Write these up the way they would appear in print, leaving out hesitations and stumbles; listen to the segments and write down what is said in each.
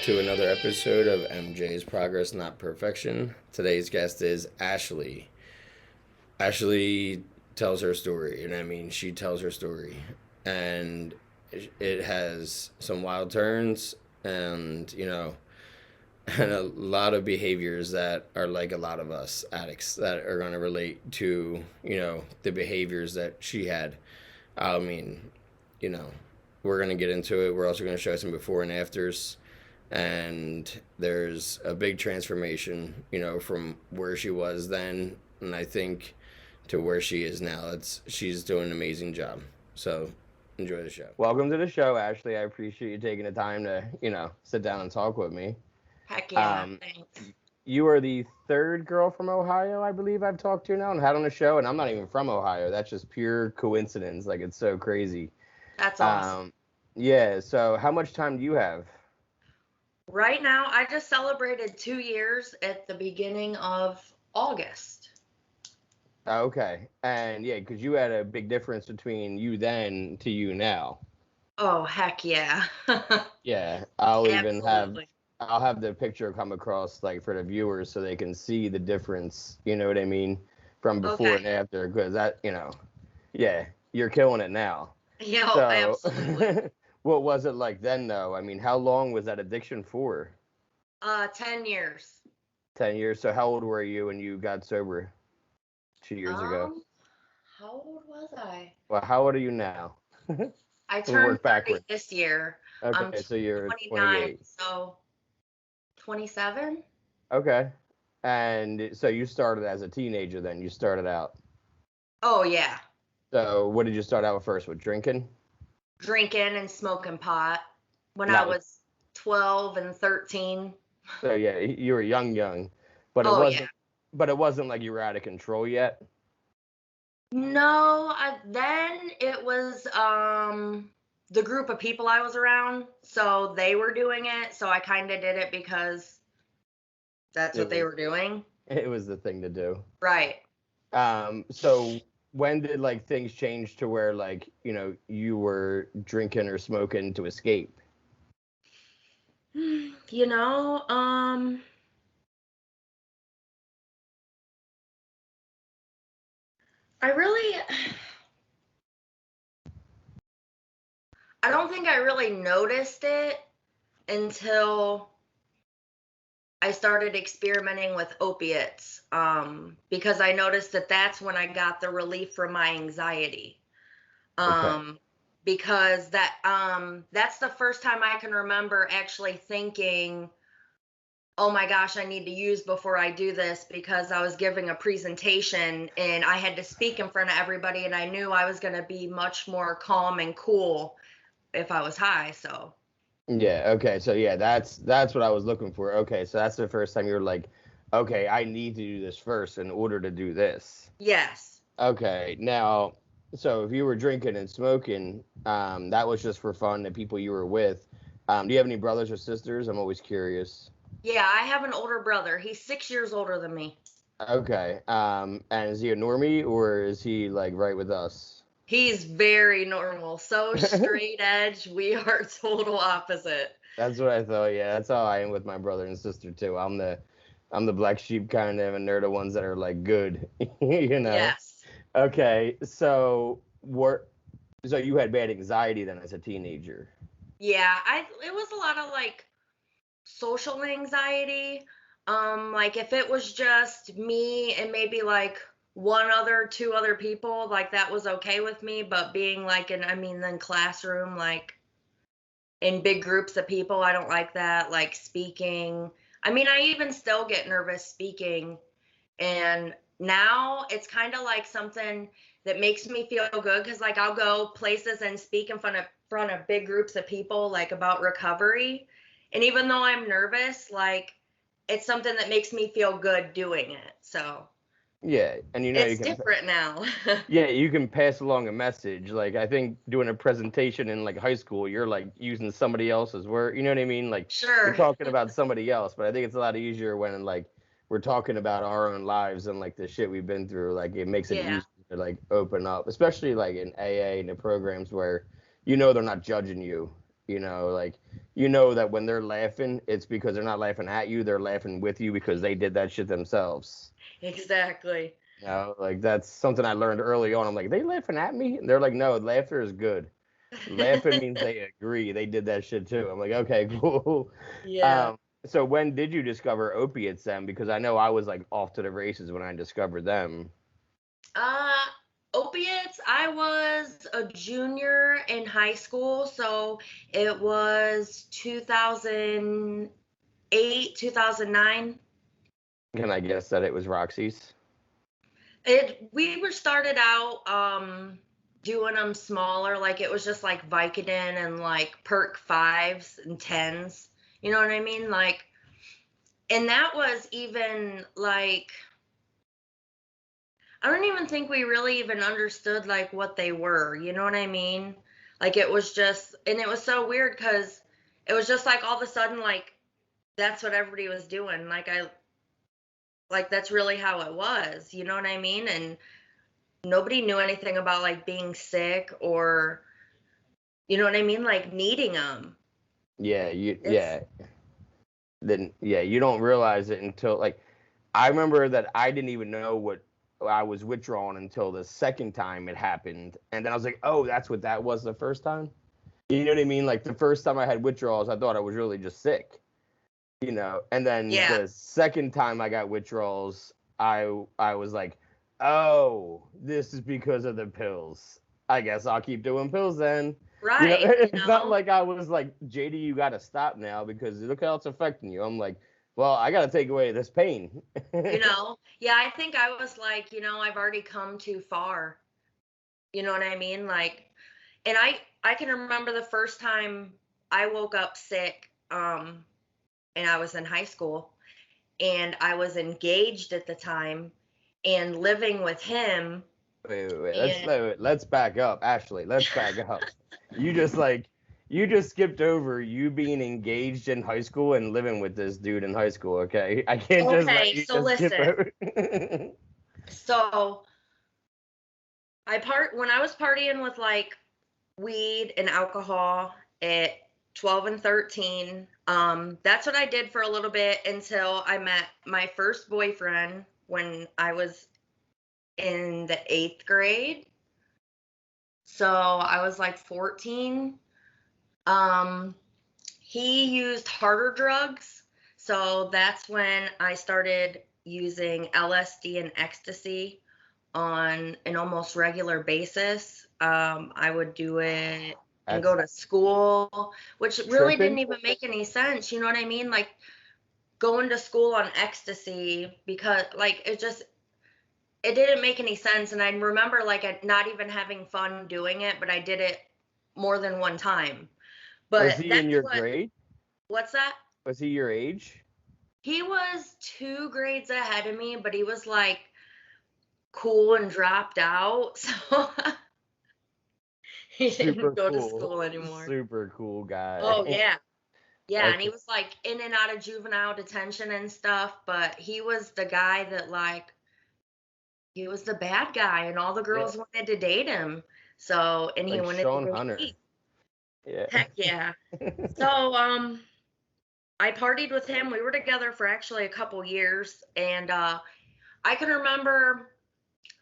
to another episode of MJ's Progress Not Perfection. Today's guest is Ashlee. Ashlee tells her story, and I mean, she tells her story. And it has some wild turns and, and a lot of behaviors that are like a lot of us addicts that are going to relate to, the behaviors that she had. I mean, we're going to get into it. We're also going to show some before and afters. And there's a big transformation, from where she was then, and I think to where she is now. She's doing an amazing job. So enjoy the show. Welcome to the show, Ashlee. I appreciate you taking the time to, sit down and talk with me. Heck yeah, thanks. You are the third girl from Ohio, I believe I've talked to now and had on the show, and I'm not even from Ohio. That's just pure coincidence. Like, it's so crazy. That's awesome. Yeah, so how much time do you have? Right now, I just celebrated 2 years at the beginning of August. Okay. And yeah, because you had a big difference between you then to you now. Oh, heck yeah. Yeah. I'll have the picture come across like for the viewers so they can see the difference, you know what I mean, from before and after, because that, yeah, you're killing it now. Yeah, so, absolutely. What was it like then, though? I mean, how long was that addiction for? 10 years. 10 years. So how old were you when you got sober 2 years ago? How old was I? Well, how old are you now? I turned 30 this year. Okay, so you're 29, 28. so 27? Okay. And so you started as a teenager then? You started out? Oh, yeah. So what did you start out with first? With drinking? Drinking and smoking pot when I was 12 and 13. So yeah, you were young, but it wasn't like you were out of control yet. No, then it was the group of people I was around, so they were doing it, so I kind of did it because that's what they were doing. It was the thing to do. Right. So when did like things change to where like, you were drinking or smoking to escape? I don't think I really noticed it until I started experimenting with opiates, because I noticed that that's when I got the relief from my anxiety. Because that's the first time I can remember actually thinking, oh my gosh, I need to use before I do this, because I was giving a presentation and I had to speak in front of everybody, and I knew I was going to be much more calm and cool if I was high. So yeah, okay, so yeah, that's what I was looking for. Okay, so that's the first time you're like, okay, I need to do this first in order to do this. Yes. Okay, now, so if you were drinking and smoking, that was just for fun, the people you were with. Do you have any brothers or sisters? I'm always curious. Yeah, I have an older brother. He's 6 years older than me. Okay, and is he a normie or is he like right with us? He's very normal, so straight edge. We are total opposite. That's what I thought. Yeah, that's how I am with my brother and sister too. I'm the black sheep kind of, and they're the ones that are like good, Yes. Okay, so you had bad anxiety then as a teenager? Yeah, it was a lot of like social anxiety. Like if it was just me and maybe like two other people, like that was okay with me, but being like then classroom, like in big groups of people, I don't like that. Like speaking, I even still get nervous speaking, and now it's kind of like something that makes me feel good, because like I'll go places and speak in front of big groups of people, like about recovery, and even though I'm nervous, like it's something that makes me feel good doing it. So yeah, and it's different now. Yeah, you can pass along a message. Like I think doing a presentation in like high school, you're like using somebody else's word. You know what I mean? Like sure, you're talking about somebody else. But I think it's a lot easier when like we're talking about our own lives and like the shit we've been through. Like it makes it easier to like open up, especially like in AA and the programs where they're not judging you. You know, like, you know that when they're laughing, it's because they're not laughing at you, they're laughing with you because they did that shit themselves. Exactly. You know, like, that's something I learned early on. I'm like, they laughing at me? And they're like, no, laughter is good. Laughing means they agree. They did that shit too. I'm like, okay, cool. Yeah. So when did you discover opiates then? Because I know I was like off to the races when I discovered them. Uh, Opiates, I was a junior in high school, so it was 2008, 2009. Can I guess that it was Roxy's? We were started out doing them smaller, like it was just like Vicodin and like Perk 5s and 10s. You know what I mean? Like, and that was even like, I don't even think we really even understood like what they were. You know what I mean? Like it was just, and it was so weird because it was just like all of a sudden, like that's what everybody was doing. Like that's really how it was. You know what I mean? And nobody knew anything about like being sick or, you know what I mean? Like needing them. Yeah, It's, Then yeah, you don't realize it until like I remember that I didn't even know what I was withdrawing until the second time it happened, and then I was like, oh, that's what that was the first time. You know what I mean? Like the first time I had withdrawals, I thought I was really just sick. You know, and then yeah, the second time I got withdrawals, I was like, oh, this is because of the pills. I guess I'll keep doing pills then. You know, right. You it's not know, like I was like, JD, you got to stop now because look how it's affecting you. I'm like, well, I got to take away this pain. yeah, I think I was like, I've already come too far. You know what I mean? Like, and I can remember the first time I woke up sick, and I was in high school and I was engaged at the time and living with him. Wait. And Let's back up, Ashley. Let's back up. You just like you just skipped over you being engaged in high school and living with this dude in high school. Okay, I can't just let okay, you so just skip listen. over. So when I was partying with like weed and alcohol at 12 and 13. That's what I did for a little bit until I met my first boyfriend when I was in the 8th grade. So I was like 14. Um, he used harder drugs. So that's when I started using LSD and ecstasy on an almost regular basis. I would do it and That's go to school, which really didn't tripping. even make any sense. You know what I mean? Like going to school on ecstasy because like it didn't make any sense. And I remember like not even having fun doing it, but I did it more than one time. Was But he in that's your what, grade? what's that? Was he your age? He was 2 grades ahead of me, but he was like cool and dropped out. So he Super didn't go to cool. school anymore. Super cool Oh guy. yeah. Yeah, and he Okay. was like in and out of juvenile detention and stuff, but he was the guy that like he was the bad guy and all the Yeah. girls wanted to date him. So, and he Like wanted to Sean date Hunter. me. Yeah. Heck yeah. So, I partied with him. We were together for actually a couple years and I can remember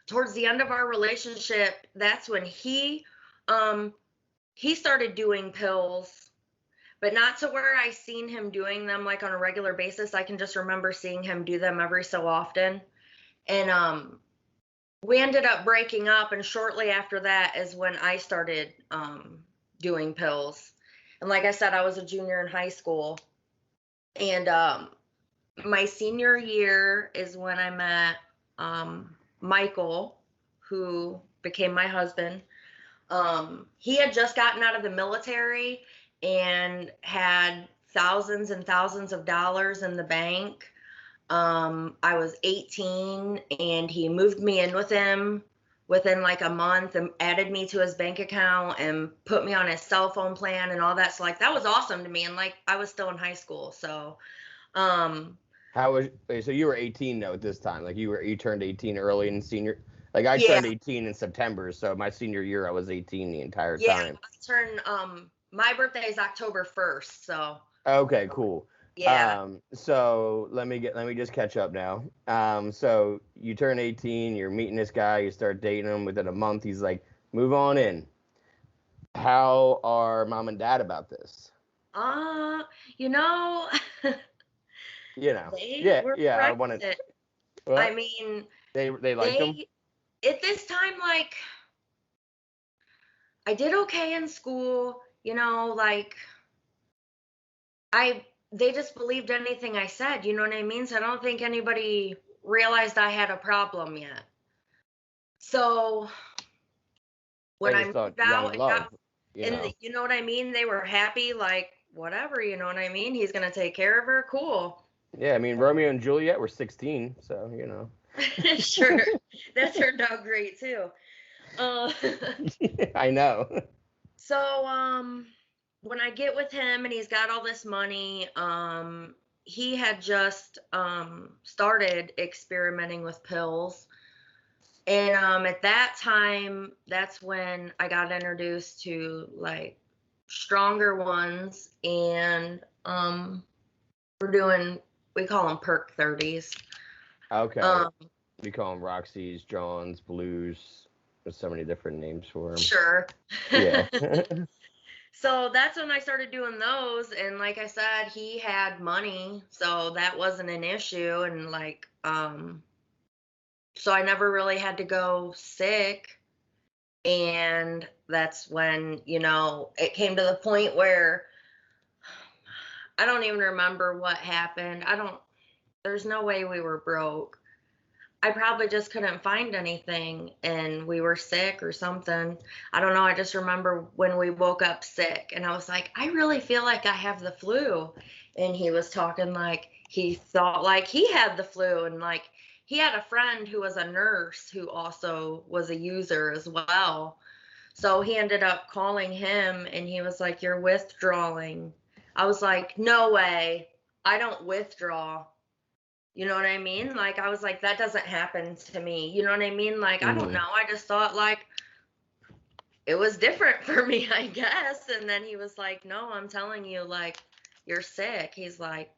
towards the end of our relationship, that's when he started doing pills, but not to where I seen him doing them like on a regular basis. I can just remember seeing him do them every so often. And we ended up breaking up, and shortly after that is when I started doing pills. And like I said, I was a junior in high school. And my senior year is when I met Michael, who became my husband. He had just gotten out of the military and had thousands and thousands of dollars in the bank. I was 18 and he moved me in with him within like a month and added me to his bank account and put me on his cell phone plan and all that. So like that was awesome to me. And like I was still in high school. So um How was wait, so you were 18 though at this time? Like you turned 18 early in senior. Like I yeah, turned 18 in September, so my senior year I was 18 the entire yeah, time. I turned my birthday is October 1st, so Okay, cool. yeah. So let me just catch up now. So you turn 18, you're meeting this guy, you start dating him. Within a month, he's like, move on in. How are mom and dad about this? You know, You know, they yeah, were yeah. I want to. pregnant. I Well, mean, they liked him. they at this time, like, I did okay in school, like I they just believed anything I said, you know what I mean? So I don't think anybody realized I had a problem yet. So when They I just thought moved young out and got love. You in know. you know what I mean? They were happy, like whatever, you know what I mean? He's gonna take care of her, cool. Yeah, I mean Romeo and Juliet were 16, so you know. Sure. That turned out great too. Uh, I know. so when I get with him and he's got all this money, he had just started experimenting with pills. And at that time, that's when I got introduced to like stronger ones, and we call them perk 30s. Okay. Um, We call them Roxy's, John's, Blues. There's so many different names for them. sure. Yeah. So that's when I started doing those, and like I said, he had money, so that wasn't an issue, and like so I never really had to go sick. And that's when, it came to the point where I don't even remember what happened. There's no way we were broke. I probably just couldn't find anything and we were sick or something. I don't know. I just remember when we woke up sick and I was like, I really feel like I have the flu. And he was talking like he thought like he had the flu, and like he had a friend who was a nurse who also was a user as well. So he ended up calling him and he was like, you're withdrawing. I was like, no way. I don't withdraw. You know what I mean? Like, I was like, that doesn't happen to me. You know what I mean? Like, I don't Hmm. know. I just thought like it was different for me, I guess. And then he was like, no, I'm telling you, like, you're sick. He's like,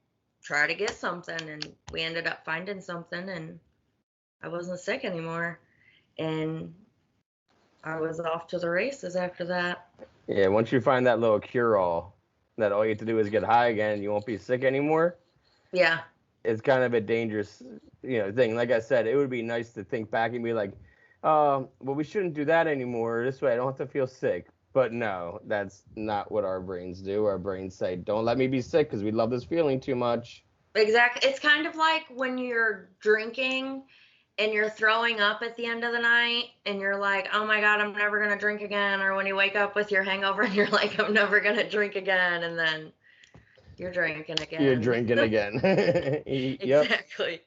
try to get something. And we ended up finding something and I wasn't sick anymore. And I was off to the races after that. Yeah, once you find that little cure-all, that all you have to do is get high again, you won't be sick anymore. Yeah. It's kind of a dangerous, thing. Like I said, it would be nice to think back and be like, well, we shouldn't do that anymore. This way I don't have to feel sick. But no, that's not what our brains do. Our brains say, don't let me be sick because we love this feeling too much. Exactly. It's kind of like when you're drinking and you're throwing up at the end of the night and you're like, oh my God, I'm never going to drink again. Or when you wake up with your hangover and you're like, I'm never going to drink again. And then you're drinking You're again. drinking again. Yep. Exactly.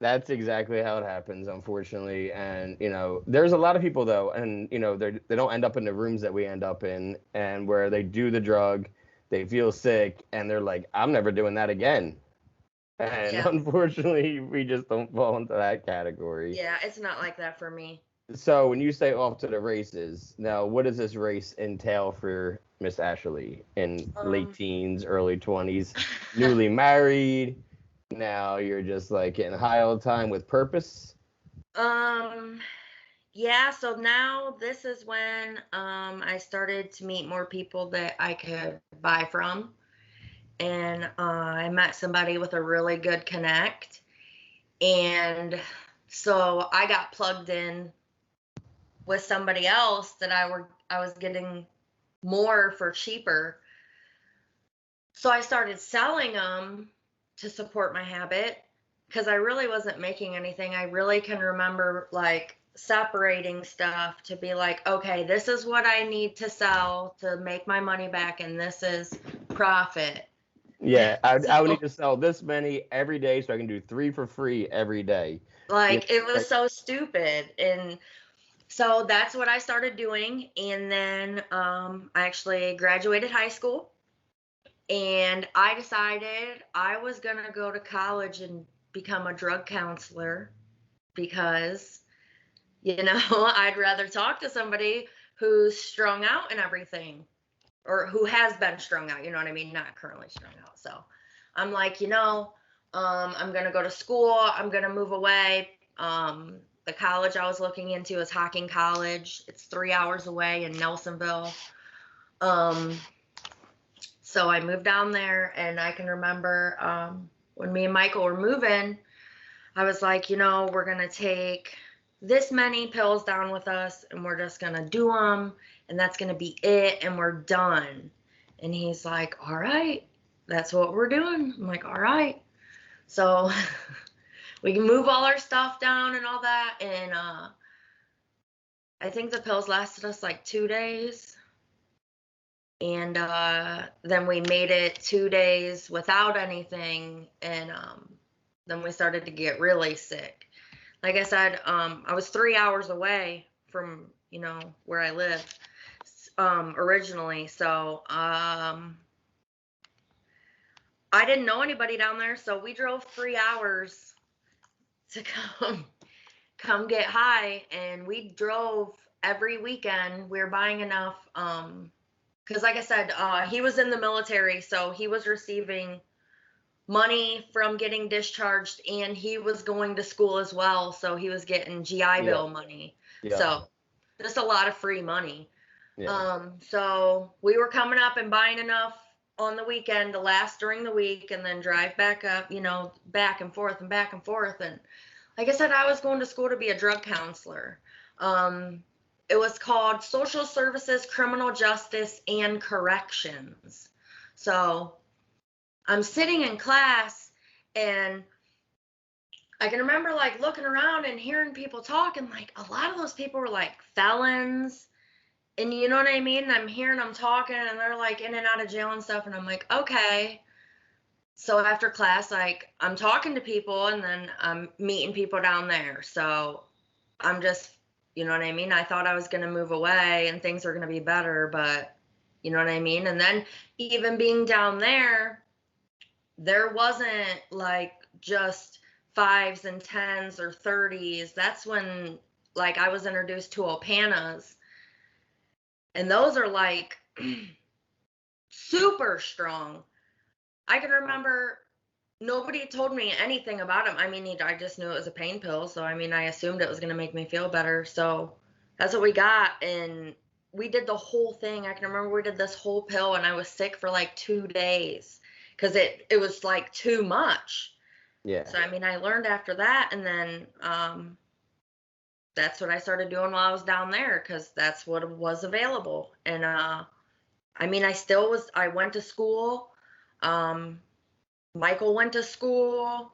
That's exactly how it happens, unfortunately. And there's a lot of people though, and they don't end up in the rooms that we end up in, and where they do the drug, they feel sick, and they're like, "I'm never doing that again." And Yeah. unfortunately, we just don't fall into that category. Yeah. It's not like that for me. So when you say off to the races, now what does this race entail for Miss Ashlee in late Um, teens, early 20s, newly married? Now you're just like getting high all the time with purpose. um, yeah. So now this is when I started to meet more people that I could buy from. And I met somebody with a really good connect. And so I got plugged in with somebody else that I was getting more for cheaper. So I started selling them to support my habit because I really wasn't making anything. I really can remember like separating stuff to be like, okay, this is what I need to sell to make my money back, and this is profit. Yeah, I would need So to sell this many every day so I can do 3 for free every day. You know, like it was like so stupid. And so that's what I started doing. And then I actually graduated high school and I decided I was going to go to college and become a drug counselor because, I'd rather talk to somebody who's strung out and everything. or who has been strung out, you know what I mean? Not currently strung out. So I'm like, I'm going to go to school. I'm going to move away. The college I was looking into is Hocking College. It's 3 hours away in Nelsonville. So I moved down there, and I can remember when me and Michael were moving, I was like, we're going to take this many pills down with us, and we're just going to do them, and that's going to be it, and we're done. And he's like, all right, that's what we're doing. I'm like, all right. So we can move all our stuff down and all that. And I think the pills lasted us like 2 days. And then we made it 2 days without anything. And then we started to get really sick. Like I said, I was 3 hours away from, where I live originally. So I didn't know anybody down there. So we drove 3 hours to come get high. And we drove every weekend. We were buying enough. Because like I said, he was in the military. So he was receiving money from getting discharged, and he was going to school as well, so he was getting GI Bill money. So just a lot of free money. So we were coming up and buying enough on the weekend to last during the week, and then drive back up, back and forth and back and forth. And like I said, I was going to school to be a drug counselor. It was called Social Services, Criminal Justice, and Corrections. So I'm sitting in class, and I can remember like looking around and hearing people talk, and like a lot of those people were like felons, and you know what I mean? And I'm hearing them talking, and they're like in and out of jail and stuff, and I'm like, okay. So after class, like I'm talking to people, and then I'm meeting people down there. So I'm just, you know what I mean? I thought I was going to move away and things were going to be better, but you know what I mean? And then even being down there wasn't like just 5s and 10s or 30s. That's when like I was introduced to Opanas, and those are like super strong. I can remember nobody told me anything about them. I mean, I just knew it was a pain pill, so I mean, I assumed it was going to make me feel better. So that's what we got, and we did the whole thing. I can remember we did this whole pill, and I was sick for like 2 days because it was like too much. Yeah. So I mean, I learned after that, and then that's what I started doing while I was down there, because that's what was available. And I mean, I went to school. Michael went to school.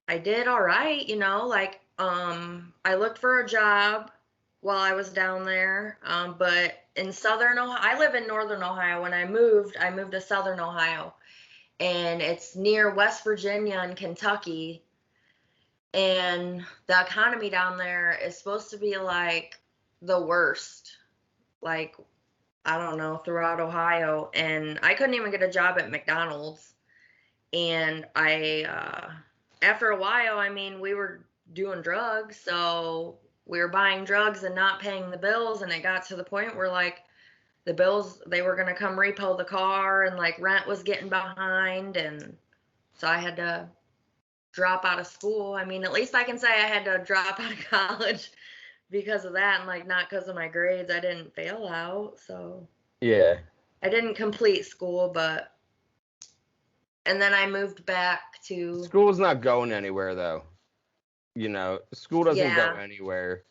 I did all right, like I looked for a job while I was down there. But in Southern Ohio, I live in Northern Ohio. When I moved to Southern Ohio, and it's near West Virginia and Kentucky. And the economy down there is supposed to be like the worst, like, I don't know, throughout Ohio. And I couldn't even get a job at McDonald's. And after a while, I mean, we were doing drugs, so we were buying drugs and not paying the bills. And it got to the point where like the bills, they were going to come repo the car, and like rent was getting behind. And so I had to drop out of school. I mean, at least I can say I had to drop out of college because of that, and like not because of my grades. I didn't fail out, so Yeah. I didn't complete school, but and then I moved back to School's not going anywhere though. School doesn't go Yeah. anywhere.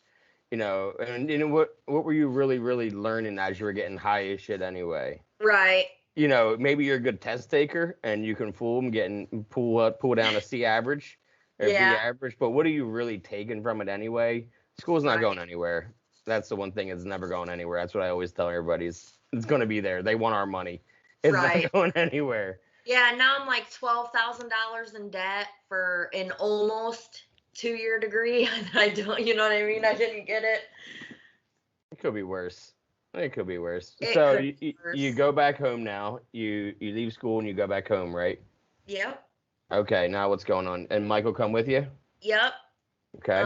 And what were you really learning as you were getting high as shit anyway? Right. Maybe you're a good test taker and you can fool them, pull down a C average or Yeah. B average, but what are you really taking from it anyway? School's not Right. going anywhere. That's the one thing that's never going anywhere. That's what I always tell everybody. It's going to be there. They want our money. It's Right. not going anywhere. Yeah, now I'm like $12,000 in debt for an almost 2-year degree. I don't, you know what I mean? I didn't get it. It could be worse. It could be worse. It So could be worse. you go back home now. You leave school and you go back home, right? Yep. Okay, now what's going on? And Michael come with you? Yep. Okay.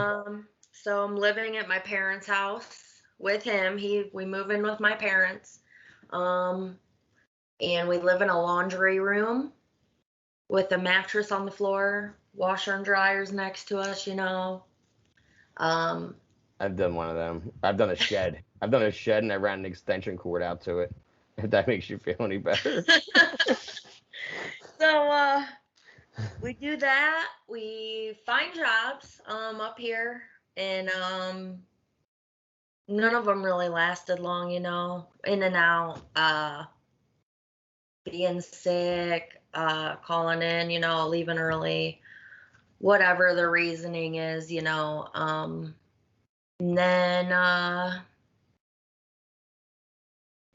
So I'm living at my parents' house with him. We move in with my parents. And we live in a laundry room with a mattress on the floor, washer and dryers next to us, Um, I've done one of them. I've done a shed. I've done a shed and I ran an extension cord out to it. If that makes you feel any better. so we do that. We find jobs up here, and none of them really lasted long, in and out, being sick, calling in, leaving early, whatever the reasoning is, and then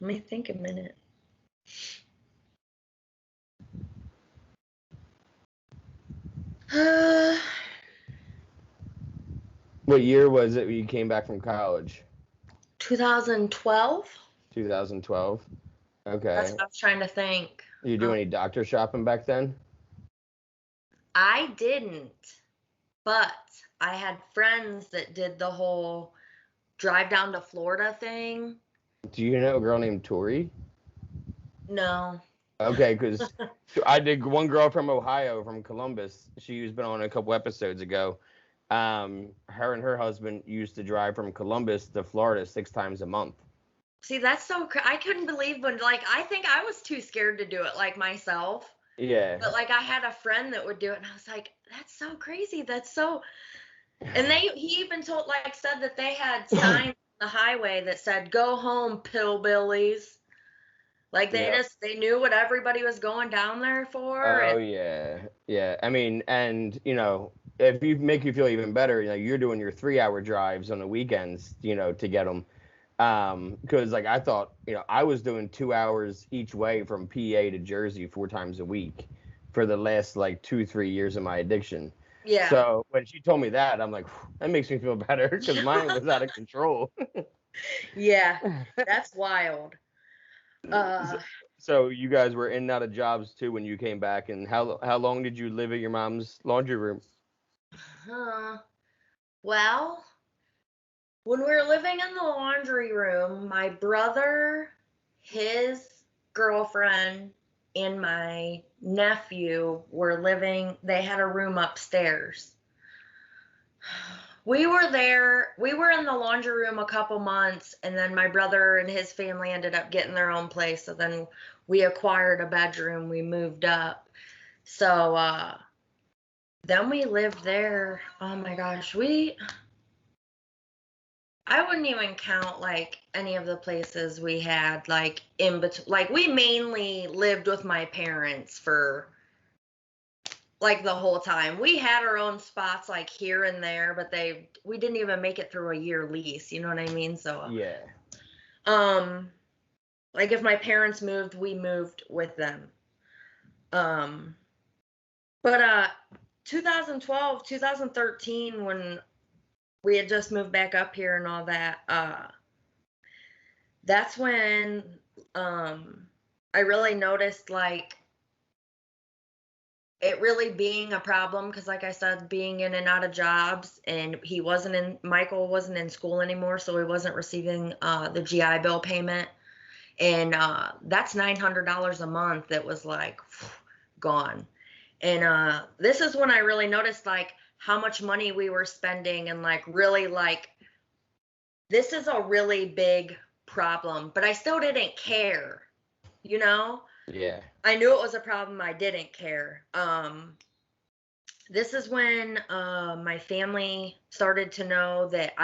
let me think a minute. What year was it when you came back from college? 2012. 2012. Okay. That's what I was trying to think. You do any doctor shopping back then? I didn't, but I had friends that did the whole drive down to Florida thing. Do you know a girl named Tori? No. Okay, because I did one girl from Ohio, from Columbus. She's been on a couple episodes ago. Her and her husband used to drive from Columbus to Florida 6 times a month. See, that's so I couldn't believe when, like, I think I was too scared to do it, like, myself. Yeah. But, like, I had a friend that would do it, and I was like, that's so crazy. That's so. And he even said that they had signs on the highway that said, "Go home, pillbillies." Like, they knew what everybody was going down there for. Oh, yeah. I mean, and, if you make you feel even better, you're doing your 3-hour drives on the weekends, to get them. Because, like, I thought, I was doing 2 hours each way from PA to Jersey 4 times a week for the last, like, 2-3 years of my addiction. Yeah. So when she told me that, I'm like, that makes me feel better because mine was out of control. Yeah, that's wild. So you guys were in and out of jobs too when you came back, and how long did you live at your mom's laundry room? Well, when we were living in the laundry room, my brother, his girlfriend, and my nephew were living, they had a room upstairs. We were in the laundry room a couple months, and then my brother and his family ended up getting their own place. So then we acquired a bedroom, we moved up. So then we lived there. Oh my gosh, I wouldn't even count like any of the places we had like in between. Like, we mainly lived with my parents for like the whole time. We had our own spots like here and there, but we didn't even make it through a year lease, you know what I mean? So yeah. Like, if my parents moved, we moved with them. But 2012, 2013, when we had just moved back up here and all that, that's when I really noticed like it really being a problem, because like I said, being in and out of jobs, and Michael wasn't in school anymore, so he wasn't receiving the GI Bill payment, and that's $900 a month that was like gone. And this is when I really noticed like how much money we were spending, and like really like this is a really big problem, but I still didn't care, Yeah. I knew it was a problem. I didn't care. This is when my family started to know that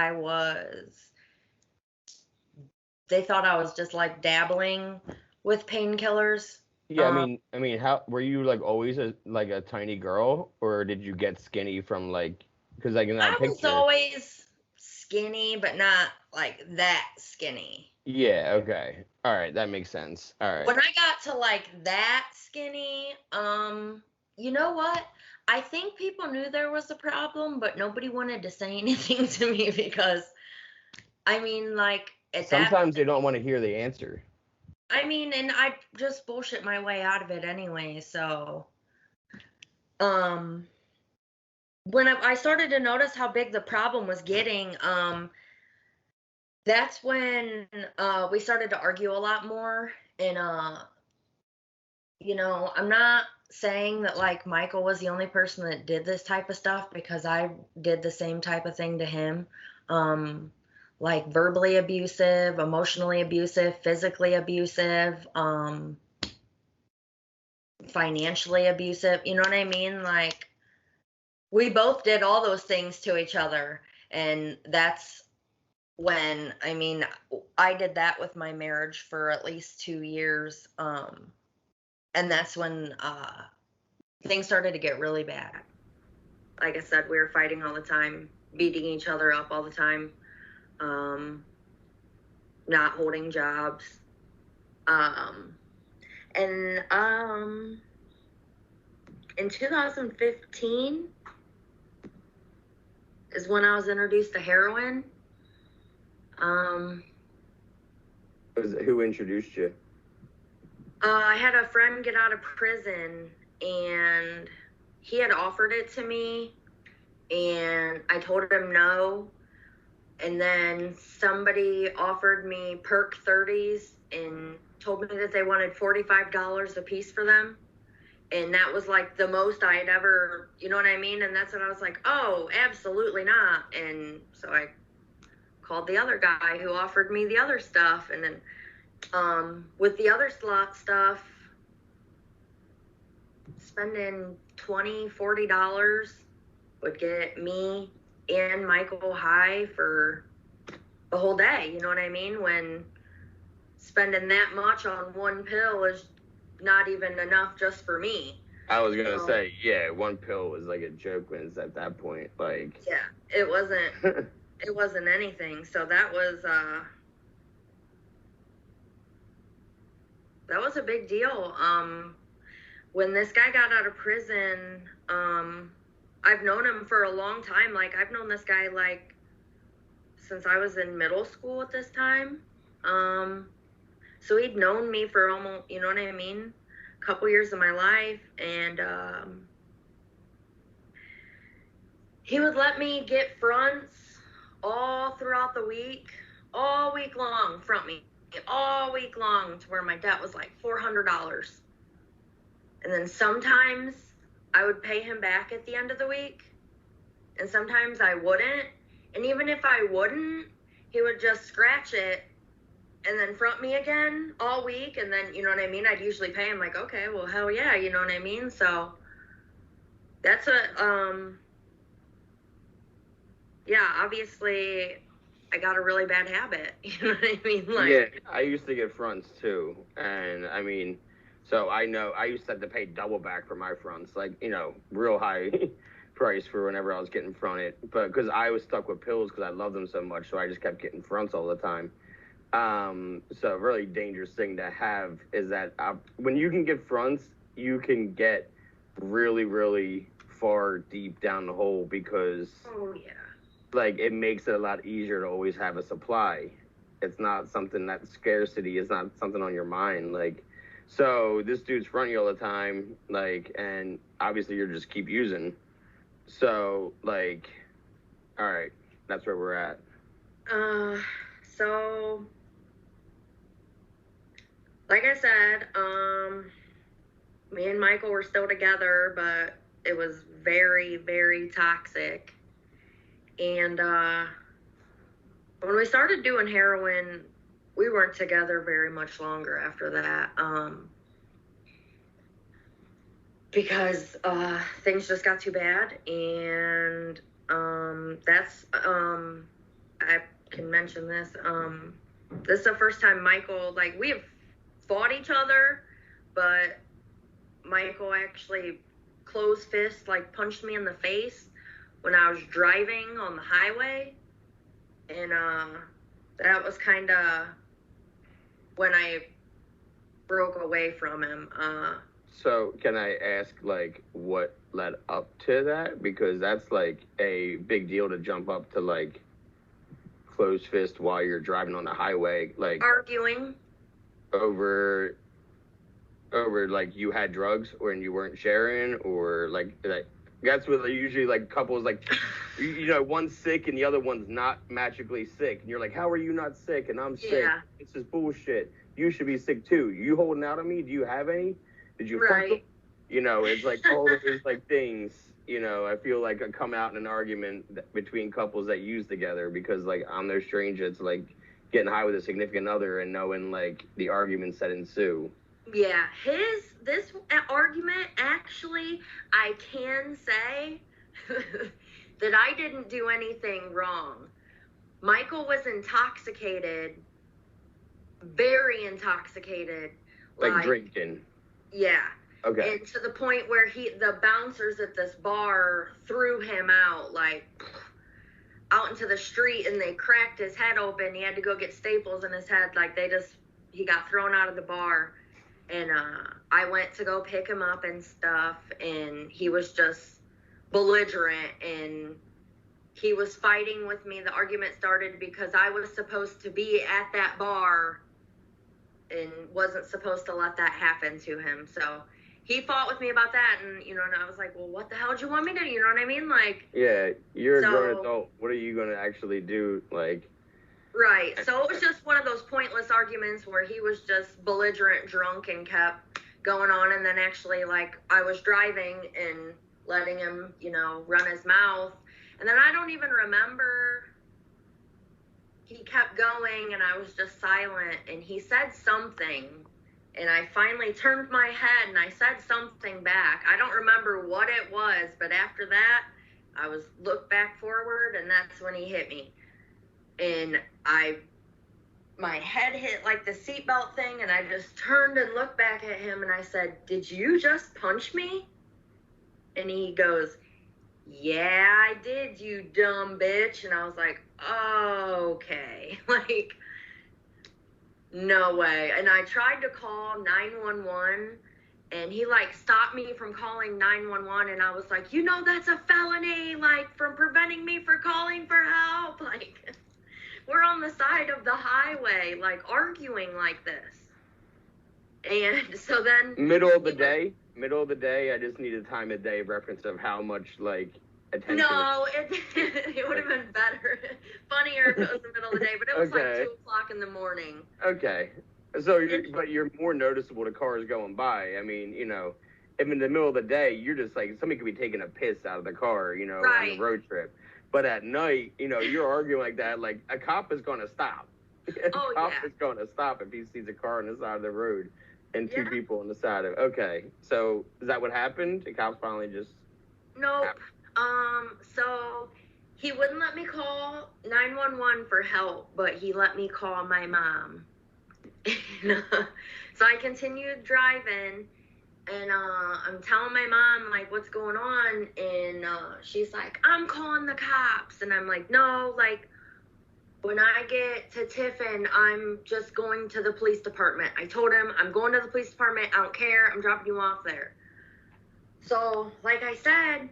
they thought I was just like dabbling with painkillers. Yeah, I mean, how were you like always a tiny girl, or did you get skinny from like, because like in that I picture? was always skinny, but not like that skinny. Yeah. Okay. All right. That makes sense. All right. When I got to like that skinny, you know what? I think people knew there was a problem, but nobody wanted to say anything to me because, I mean, like Sometimes they don't want to hear the answer. I mean, and I just bullshit my way out of it anyway. So, when I started to notice how big the problem was getting, that's when we started to argue a lot more. And I'm not saying that like Michael was the only person that did this type of stuff, because I did the same type of thing to him. Like verbally abusive, emotionally abusive, physically abusive, financially abusive. You know what I mean? Like, we both did all those things to each other. And that's when, I mean, I did that with my marriage for at least 2 years. And that's when things started to get really bad. Like I said, we were fighting all the time, beating each other up all the time, not holding jobs. And in 2015 is when I was introduced to heroin. Who introduced you? I had a friend get out of prison, and he had offered it to me, and I told him no. And then somebody offered me Perk 30s and told me that they wanted $45 a piece for them. And that was like the most I had ever, you know what I mean? And that's when I was like, oh, absolutely not. And so I called the other guy who offered me the other stuff. And then with the other slot stuff, spending $20, $40 would get me and Michael high for the whole day. You know what I mean? When spending that much on one pill is not even enough just for me. I was gonna say, yeah, one pill was like a joke when it's at that point. Like, yeah, it wasn't anything. So that was a big deal. When this guy got out of prison, I've known him for a long time. Like, I've known this guy like since I was in middle school at this time. So he'd known me for almost, you know what I mean, a couple years of my life. And he would let me get fronts all throughout the week, all week long, front me all week long, to where my debt was like $400. And then sometimes I would pay him back at the end of the week, and sometimes I wouldn't. And even if I wouldn't, he would just scratch it and then front me again all week. And then, you know what I mean, I'd usually pay him like, okay, well, hell yeah, you know what I mean? So that's obviously I got a really bad habit. You know what I mean? Like, yeah, I used to get fronts too. And I mean, so I know I used to have to pay double back for my fronts, like, real high price for whenever I was getting fronted. But because I was stuck with pills because I love them so much, so I just kept getting fronts all the time. So a really dangerous thing to have is that when you can get fronts, you can get really, really far deep down the hole, because like, it makes it a lot easier to always have a supply. It's not something that scarcity is not something on your mind. Like, so this dude's fronting you all the time, like, and obviously you're just keep using. So, like, all right, that's where we're at. So, like I said, me and Michael were still together, but it was very, very toxic. And when we started doing heroin, we weren't together very much longer after that, because things just got too bad. And that's, I can mention this, this is the first time Michael, like, we have fought each other, but Michael actually closed fist, like, punched me in the face when I was driving on the highway. And that was kind of when I broke away from him. So can I ask, like, what led up to that? Because that's, like, a big deal to jump up to, like, closed fist while you're driving on the highway. Like, arguing. Over, like, you had drugs or and you weren't sharing, or, like, That's what they usually, like, couples, like, you know, one's sick and the other one's not magically sick. And you're like, how are you not sick? And I'm sick. Yeah. This is bullshit. You should be sick too. You holding out on me? Do you have any? Did you fuck them? You know, it's like all of those, like, things, you know, I feel like come out in an argument between couples that use together because, like, I'm no stranger to, like, getting high with a significant other and knowing, like, the arguments that ensue. Yeah, this argument, actually, I can say that I didn't do anything wrong. Michael was intoxicated, very intoxicated. Like drinking. Yeah. Okay. And to the point where the bouncers at this bar threw him out, like, out into the street, and they cracked his head open. He had to go get staples in his head. Like, he got thrown out of the bar. And I went to go pick him up and stuff, and he was just belligerent, and he was fighting with me. The argument started because I was supposed to be at that bar and wasn't supposed to let that happen to him. So he fought with me about that, and, you know, and I was like, well, what the hell do you want me to do? You know what I mean? Like, yeah, you're a grown adult. What are you going to actually do? Like, right. So it was just one of those pointless arguments where he was just belligerent, drunk, and kept going on. And then actually, like, I was driving and letting him, you know, run his mouth. And then I don't even remember. He kept going, and I was just silent. And he said something. And I finally turned my head, and I said something back. I don't remember what it was, but after that, I looked back forward, and that's when he hit me. And my head hit, like, the seatbelt thing, and I just turned and looked back at him, and I said, did you just punch me? And he goes, yeah, I did, you dumb bitch. And I was like, oh, okay. Like, no way. And I tried to call 911, and he, like, stopped me from calling 911, and I was like, you know, that's a felony, like, from preventing me from calling for help. Like, we're on the side of the highway, like, arguing like this. And so then... Middle of the day, I just need a time of day reference of how much, like, attention... No, it would have been better. Funnier if it was the middle of the day, but it was like 2 o'clock in the morning. Okay. So, but you're more noticeable to cars going by. I mean, you know, if in the middle of the day, you're just like, somebody could be taking a piss out of the car, you know, on a road trip. But at night, you know, you're arguing like that, like, a cop is going to stop. A cop is going to stop if he sees a car on the side of the road and two people on the side of it. Okay. So, is that what happened? The cops finally just... Nope. So he wouldn't let me call 911 for help, but he let me call my mom. So I continued driving, and I'm telling my mom, like, what's going on, and she's like, I'm calling the cops, and I'm like, no, like, when I get to Tiffin, I'm just going to the police department. I told him, I'm going to the police department, I don't care, I'm dropping you off there. So, like I said,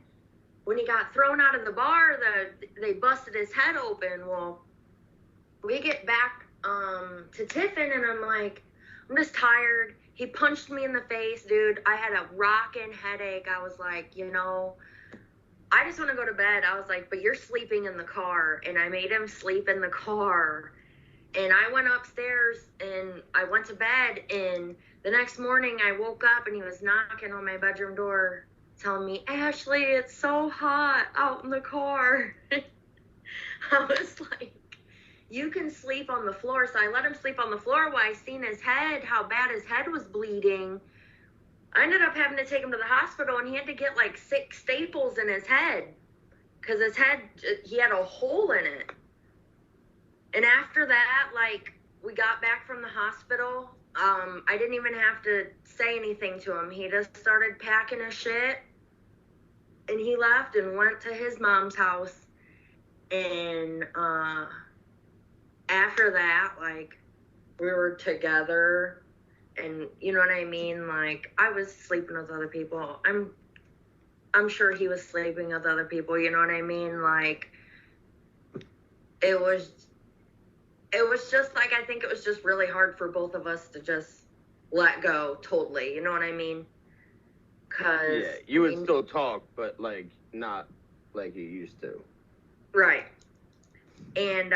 when he got thrown out of the bar, they busted his head open. Well, we get back to Tiffin, and I'm like, I'm just tired. He punched me in the face, dude. I had a rockin' headache. I was like, you know, I just want to go to bed. I was like, but you're sleeping in the car. And I made him sleep in the car. And I went upstairs, and I went to bed. And the next morning, I woke up, and he was knocking on my bedroom door, telling me, Ashley, it's so hot out in the car. I was like, you can sleep on the floor. So I let him sleep on the floor while I seen his head, how bad his head was bleeding. I ended up having to take him to the hospital, and he had to get like 6 staples in his head because his head, he had a hole in it. And after that, like, we got back from the hospital. I didn't even have to say anything to him. He just started packing his shit, and he left and went to his mom's house. And after that, like, we were together, and you know what I mean? Like, I was sleeping with other people. I'm sure he was sleeping with other people, you know what I mean? Like, it was just like, I think it was just really hard for both of us to just let go totally, you know what I mean? Cause Yeah, you would still talk, but like not like you used to. right. And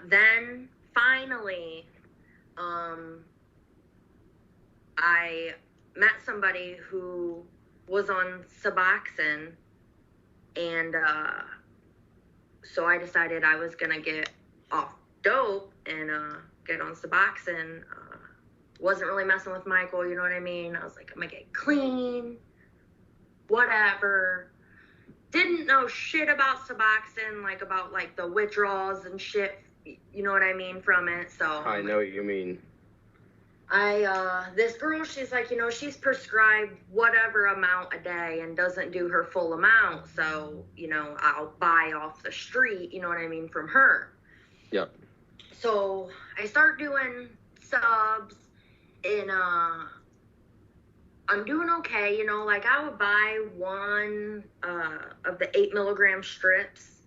then finally, I met somebody who was on Suboxone, and so I decided I was gonna get off dope and get on Suboxone. Wasn't really messing with Michael, you know what I mean? I was like, I'm gonna get clean, whatever. Didn't know shit about Suboxone, like about like the withdrawals and shit, you know what I mean, from it. So I know what you mean. This girl, she's like, you know, she's prescribed whatever amount a day and doesn't do her full amount. So, you know, I'll buy off the street, you know what I mean, from her. Yep. So I start doing subs, and I'm doing okay, you know, like I would buy one of the 8 milligram strips,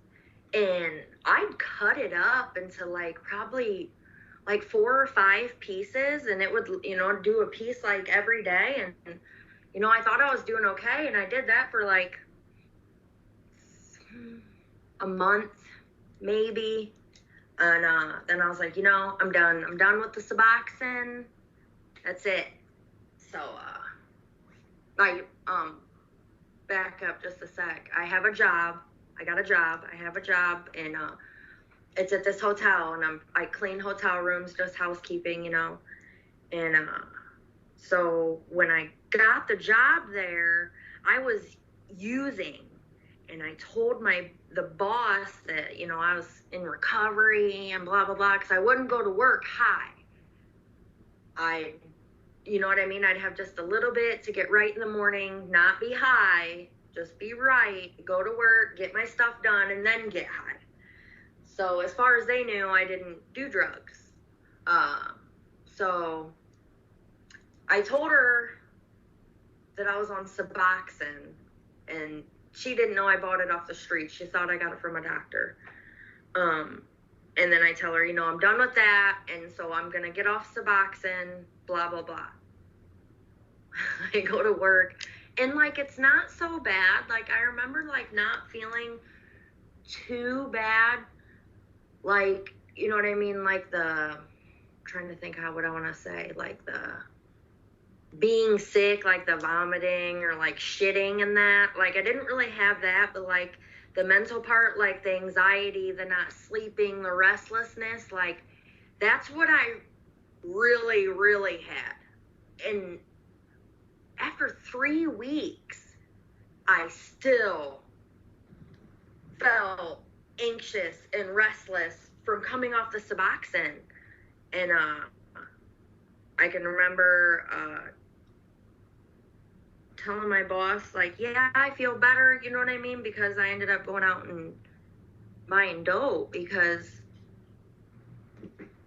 and I'd cut it up into like probably like 4 or 5 pieces, and it would, you know, do a piece like every day. And you know, I thought I was doing okay, and I did that for like a month maybe. And then I was like, you know, I'm done with the Suboxone. That's it. So I back up just a sec. I have a job. I got a job. I have a job, and it's at this hotel, and I clean hotel rooms, just housekeeping, you know. And so when I got the job there, I was using, and I told the boss that, you know, I was in recovery and blah blah blah, because I wouldn't go to work high. You know what I mean? I'd have just a little bit to get right in the morning, not be high, just be right, go to work, get my stuff done, and then get high. So as far as they knew, I didn't do drugs. So I told her that I was on Suboxone, and she didn't know I bought it off the street. She thought I got it from a doctor. And then I tell her, you know, I'm done with that, and so I'm going to get off Suboxone, blah, blah, blah. I go to work, and, like, it's not so bad. Like, I remember, like, not feeling too bad. Like, you know what I mean? Like, I'm trying to think what I want to say. Like, the being sick, like, the vomiting or, like, shitting and that. Like, I didn't really have that, but, like, the mental part, like the anxiety, the not sleeping, the restlessness, like that's what I really, really had. And after 3 weeks, I still felt anxious and restless from coming off the Suboxone. And I can remember telling my boss, like, yeah, I feel better, you know what I mean? Because I ended up going out and buying dope because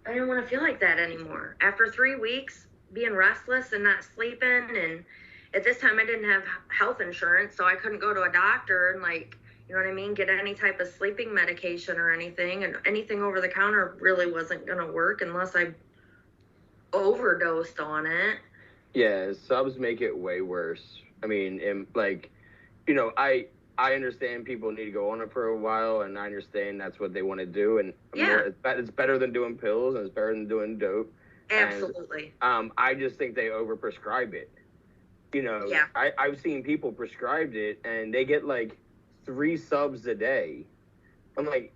I didn't want to feel like that anymore. After 3 weeks being restless and not sleeping, and at this time I didn't have health insurance, so I couldn't go to a doctor and, like, you know what I mean, get any type of sleeping medication or anything, and anything over the counter really wasn't going to work unless I overdosed on it. Yeah, subs make it way worse. I mean, like, you know, I understand people need to go on it for a while, and I understand that's what they want to do, and yeah, it's better than doing pills, and it's better than doing dope. Absolutely. And, I just think they overprescribe it. You know, yeah. I've seen people prescribed it, and they get like 3 subs a day. I'm like,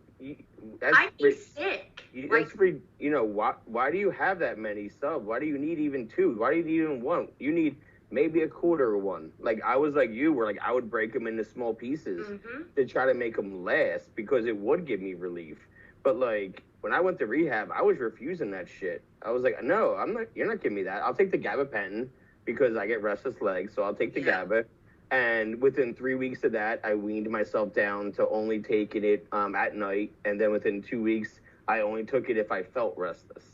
I'd be sick. That's free. You know, why do you have that many subs? Why do you need even 2? Why do you need even 1? You need maybe a quarter of one. Like, I was like you, where like I would break them into small pieces to try to make them last, because it would give me relief. But like when I went to rehab, I was refusing that shit. I was like, no, I'm not. You're not giving me that. I'll take the gabapentin because I get restless legs, so I'll take the GABA. And within 3 weeks of that, I weaned myself down to only taking it at night. And then within 2 weeks, I only took it if I felt restless.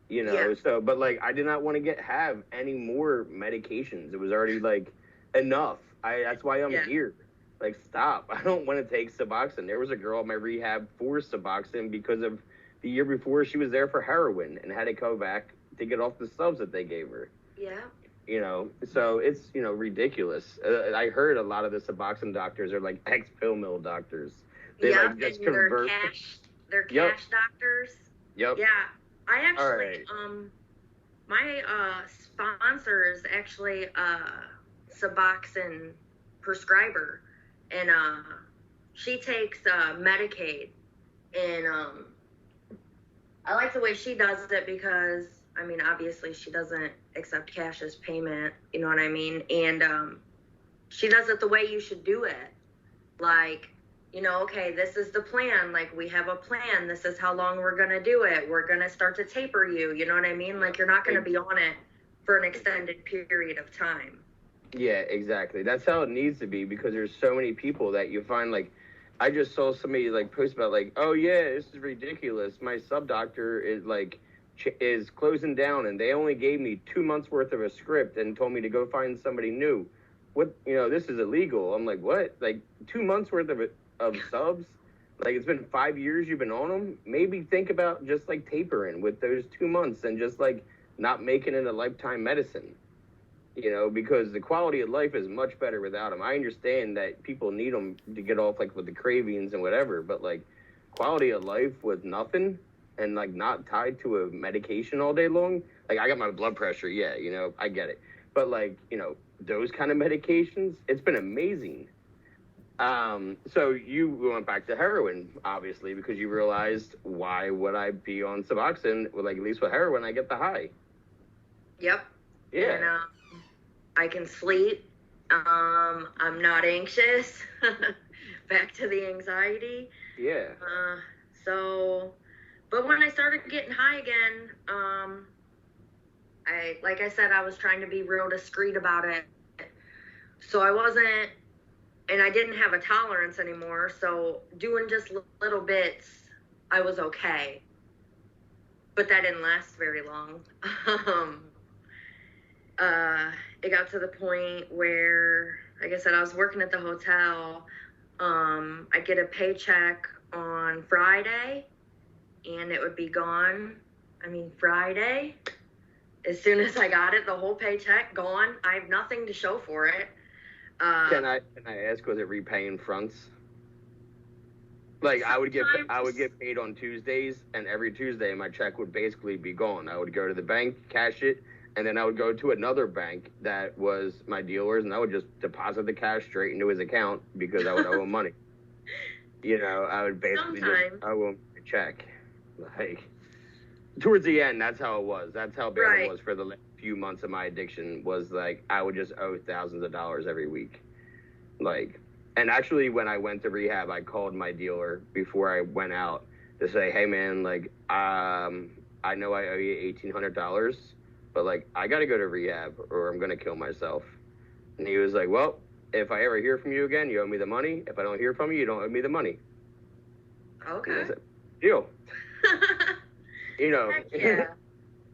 You know, so, but like, I did not want to have any more medications. It was already like enough. That's why I'm here. Like, stop. I don't want to take Suboxone. There was a girl at my rehab for Suboxone because of the year before she was there for heroin and had to go back to get off the subs that they gave her. Yeah. So it's, ridiculous. I heard a lot of the Suboxone doctors are like ex-pill mill doctors. They Yep, like just and convert. they're Yep. cash doctors. Yep. Yeah, I All actually, right. my sponsor is actually a Suboxone prescriber, and she takes Medicaid, and I like the way she does it because, I mean, obviously she doesn't accept cash as payment, you know what I mean? And she does it the way you should do it. Like, okay, this is the plan. Like, we have a plan. This is how long we're going to do it. We're going to start to taper you. You know what I mean? Like, you're not going to be on it for an extended period of time. Yeah, exactly. That's how it needs to be, because there's so many people that you find, like, I just saw somebody like post about like, oh yeah, this is ridiculous. My sub doctor is like is closing down, and they only gave me 2 months worth of a script and told me to go find somebody new. What, this is illegal. I'm like, what? Like 2 months worth of subs? Like, it's been 5 years you've been on them. Maybe think about just like tapering with those 2 months and just like not making it a lifetime medicine. Because the quality of life is much better without them. I understand that people need them to get off, like, with the cravings and whatever, but, like, quality of life with nothing and, like, not tied to a medication all day long. Like, I got my blood pressure, yeah, I get it. But, like, those kind of medications, it's been amazing. So you went back to heroin, obviously, because you realized, why would I be on Suboxone? Well, like, at least with heroin, I get the high. Yep. Yeah. And, I can sleep. I'm not anxious. Back to the anxiety. Yeah. But when I started getting high again, like I said, I was trying to be real discreet about it. So I wasn't, and I didn't have a tolerance anymore. So doing just little bits, I was okay. But that didn't last very long. It got to the point where, like I said, I was working at the hotel. I'd get a paycheck on Friday, and it would be gone. I mean, Friday, as soon as I got it, the whole paycheck gone. I have nothing to show for it. Can I ask, was it repaying fronts? Like, I would get paid on Tuesdays, and every Tuesday my check would basically be gone. I would go to the bank, cash it, and then I would go to another bank that was my dealer's, and I would just deposit the cash straight into his account because I would owe him money. I would basically just owe him a check. Like, towards the end, that's how it was. That's how bad it was for the last few months of my addiction, was like, I would just owe thousands of dollars every week. Like, and actually when I went to rehab, I called my dealer before I went out to say, hey man, like, I know I owe you $1,800, but like, I got to go to rehab or I'm going to kill myself. And he was like, well, if I ever hear from you again, you owe me the money. If I don't hear from you, you don't owe me the money. Okay. I said, deal. Yeah.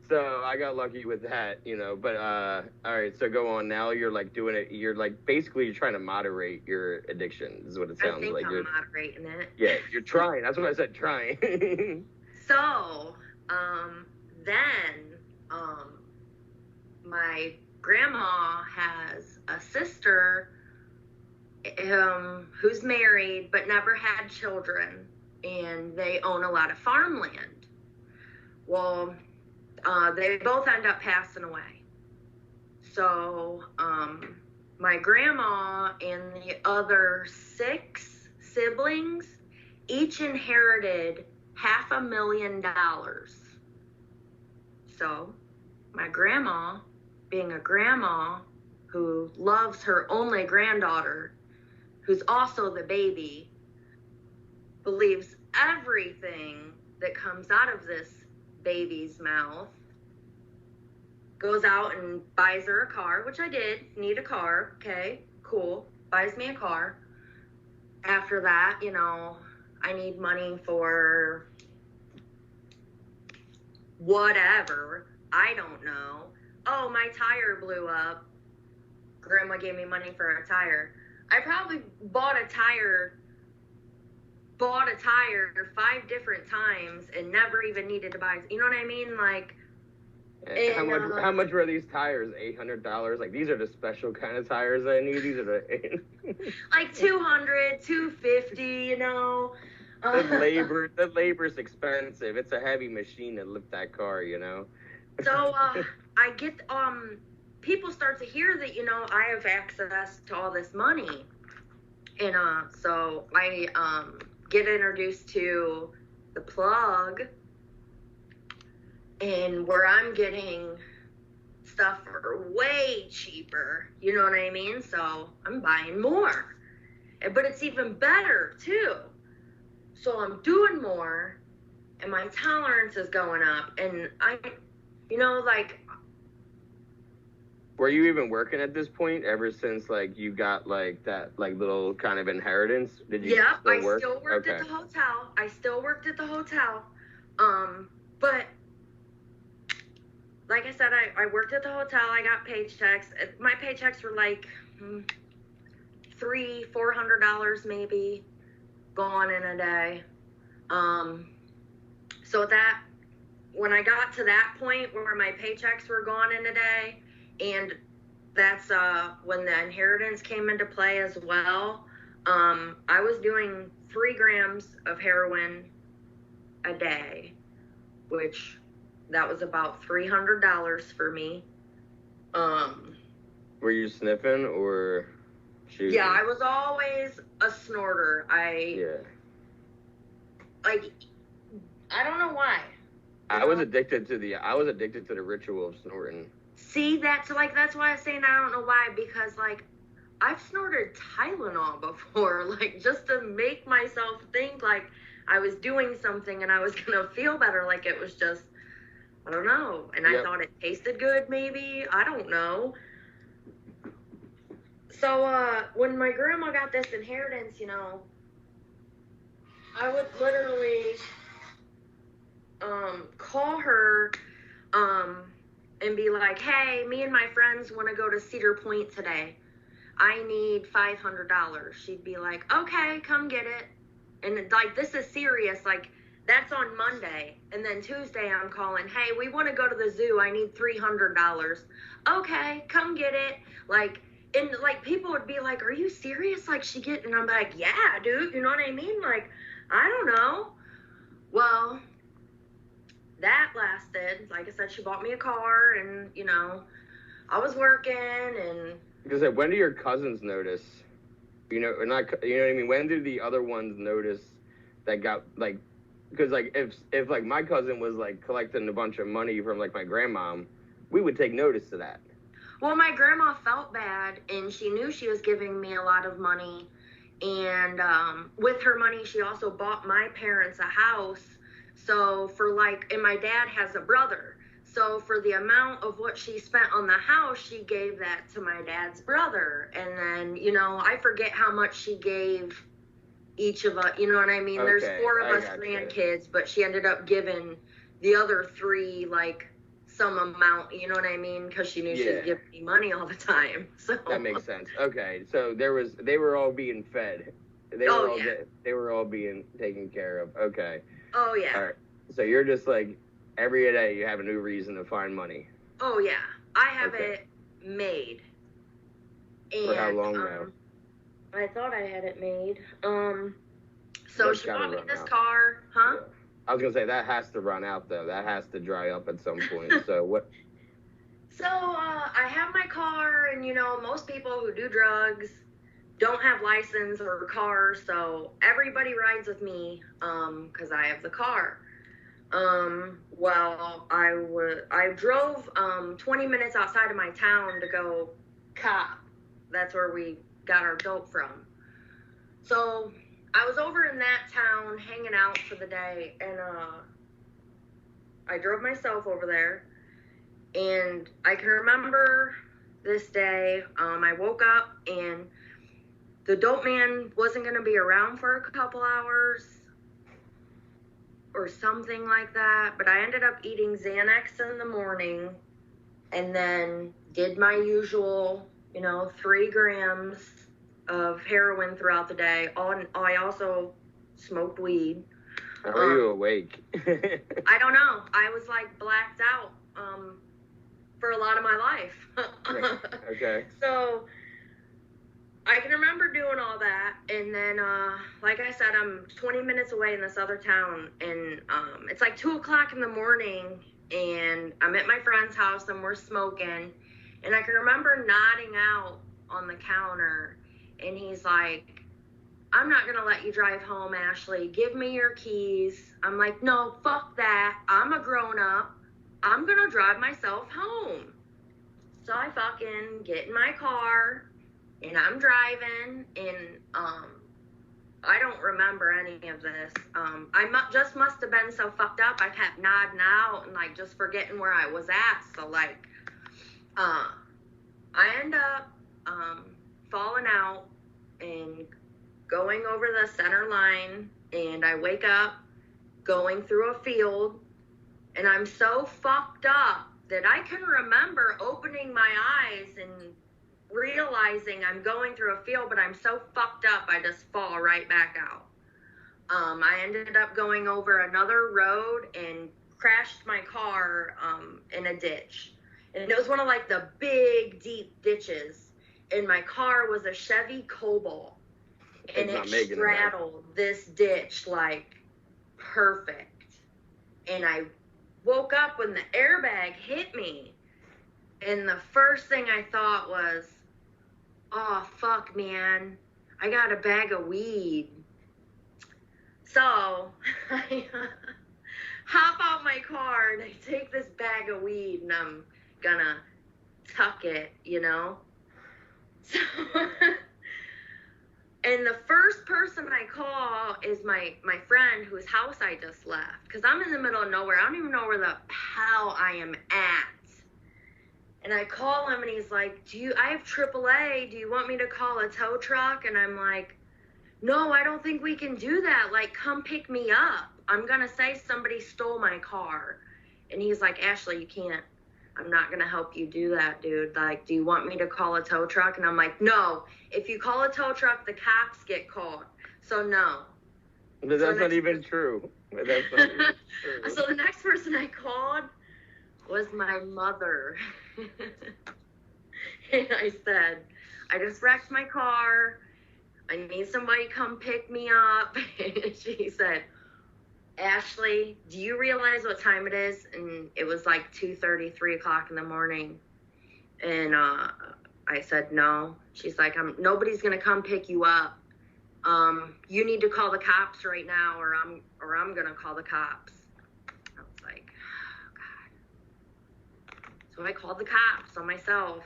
So I got lucky with that, but, all right. So go on now. You're like doing it. You're like, basically you're trying to moderate your addiction is what it sounds like. I'm moderating it. Yeah. You're trying. That's what I said. Trying. So, then, my grandma has a sister, who's married but never had children, and they own a lot of farmland. Well, they both end up passing away. So, my grandma and the other 6 siblings each inherited $500,000. So, my grandma, being a grandma who loves her only granddaughter, who's also the baby, believes everything that comes out of this baby's mouth, goes out and buys her a car, which I did need a car. Okay, cool. Buys me a car. After that, I need money for whatever. I don't know. Oh, my tire blew up. Grandma gave me money for a tire. I probably bought a tire 5 different times and never even needed to buy. You know what I mean? Like, And, how much were these tires? $800. Like, these are the special kind of tires I need. These are the like 200, 250, you know. The labor's expensive. It's a heavy machine to lift that car, you know. So I get people start to hear that, you know, I have access to all this money, and so I get introduced to the plug, and where I'm getting stuff for way cheaper, you know what I mean? So I'm buying more, but it's even better too. So I'm doing more, and my tolerance is going up, and you know, like. Were you even working at this point ever since, like, you got, like, that, like, little kind of inheritance? Did you still work? Still worked at the hotel. I still worked at the hotel. But like I said, I worked at the hotel. I got paychecks. My paychecks were like $300-400 maybe gone in a day. So that when I got to that point where my paychecks were gone in a day, and that's when the inheritance came into play as well. I was doing 3 grams of heroin a day, which that was about $300 for me. Were you sniffing or shooting? Yeah, I was always a snorter. Like, I don't know why. I was addicted to the ritual of snorting. See, that's why I'm saying I don't know why, because, like, I've snorted Tylenol before, like, just to make myself think, like, I was doing something and I was going to feel better, like it was just, I don't know, and I thought it tasted good, maybe, I don't know. So, when my grandma got this inheritance, you know, I would literally, call her, and be like, hey, me and my friends want to go to Cedar Point today. I need $500. She'd be like, okay, come get it. And, like, this is serious. Like, that's on Monday. And then Tuesday I'm calling, hey, we want to go to the zoo. I need $300. Okay, come get it. Like, and, like, people would be like, are you serious? Like, and I'm like, yeah, dude. You know what I mean? Like, I don't know. Well, that lasted. Like I said, she bought me a car, and, you know, I was working, and. Because when do your cousins notice? You know, or not? You know what I mean? When do the other ones notice that got, like? Because, like, if like my cousin was, like, collecting a bunch of money from, like, my grandmom, we would take notice to that. Well, my grandma felt bad, and she knew she was giving me a lot of money, and with her money, she also bought my parents a house. So and my dad has a brother. So for the amount of what she spent on the house, she gave that to my dad's brother. And then, you know, I forget how much she gave each of us, you know what I mean? Okay, there's 4 of us grandkids, but she ended up giving the other 3, like, some amount, you know what I mean? Because she knew she was giving me money all the time. So that makes sense. Okay, so they were all being fed. They were all being taken care of. Okay. Oh, yeah. All right. So you're just, like, every day you have a new reason to find money. Oh, yeah. I have it made. And, for how long now? I thought I had it made. So she bought me this out. car. Huh? Yeah. I was going to say, that has to run out, though. That has to dry up at some point. So what? So, I have my car, and, you know, most people who do drugs don't have license or cars, so everybody rides with me, because I have the car. Well, I drove 20 minutes outside of my town to go cop. That's where we got our dope from. So I was over in that town hanging out for the day, and I drove myself over there, and I can remember this day. I woke up, and the dope man wasn't going to be around for a couple hours or something like that, but I ended up eating Xanax in the morning, and then did my usual, 3 grams of heroin throughout the day. I also smoked weed. How are you awake? I don't know. I was, like, blacked out. lot of my life. Okay. So I can remember doing all that, and then, like I said, I'm 20 minutes away in this other town, and it's like 2 o'clock in the morning, and I'm at my friend's house, and we're smoking, and I can remember nodding out on the counter, and he's like, I'm not going to let you drive home, Ashlee. Give me your keys. I'm like, no, fuck that. I'm a grown-up. I'm going to drive myself home. So I fucking get in my car, and I'm driving, and I don't remember any of this. Just must have been so fucked up. I kept nodding out and like just forgetting where I was at. So like, I end up falling out and going over the center line, and I wake up going through a field, and I'm so fucked up that I can remember opening my eyes and realizing I'm going through a field, but I'm so fucked up I just fall right back out. I ended up going over another road and crashed my car in a ditch. And it was one of like the big, deep ditches. And my car was a Chevy Cobalt. And it straddled this ditch like perfect. And I woke up when the airbag hit me. And the first thing I thought was, oh, fuck, man, I got a bag of weed. So I hop out my car and I take this bag of weed and I'm gonna tuck it, you know? So, and the first person I call is my friend whose house I just left, because I'm in the middle of nowhere. I don't even know where the hell I am at. And I call him and he's like, I have AAA. Do you want me to call a tow truck? And I'm like, no, I don't think we can do that. Like, come pick me up. I'm going to say somebody stole my car. And he's like, Ashlee, you can't. I'm not going to help you do that, dude. Like, do you want me to call a tow truck? And I'm like, no. If you call a tow truck, the cops get called. So, no. But that's not even true. That's not even true. So the next person I called was my mother. And I said, I just wrecked my car. I need somebody to come pick me up. And she said, Ashlee, do you realize what time it is? And it was like 2:30, 3 o'clock in the morning. And I said, no. She's like, nobody's going to come pick you up. You need to call the cops right now, or I'm going to call the cops. I was like, oh, God. So I called the cops on myself.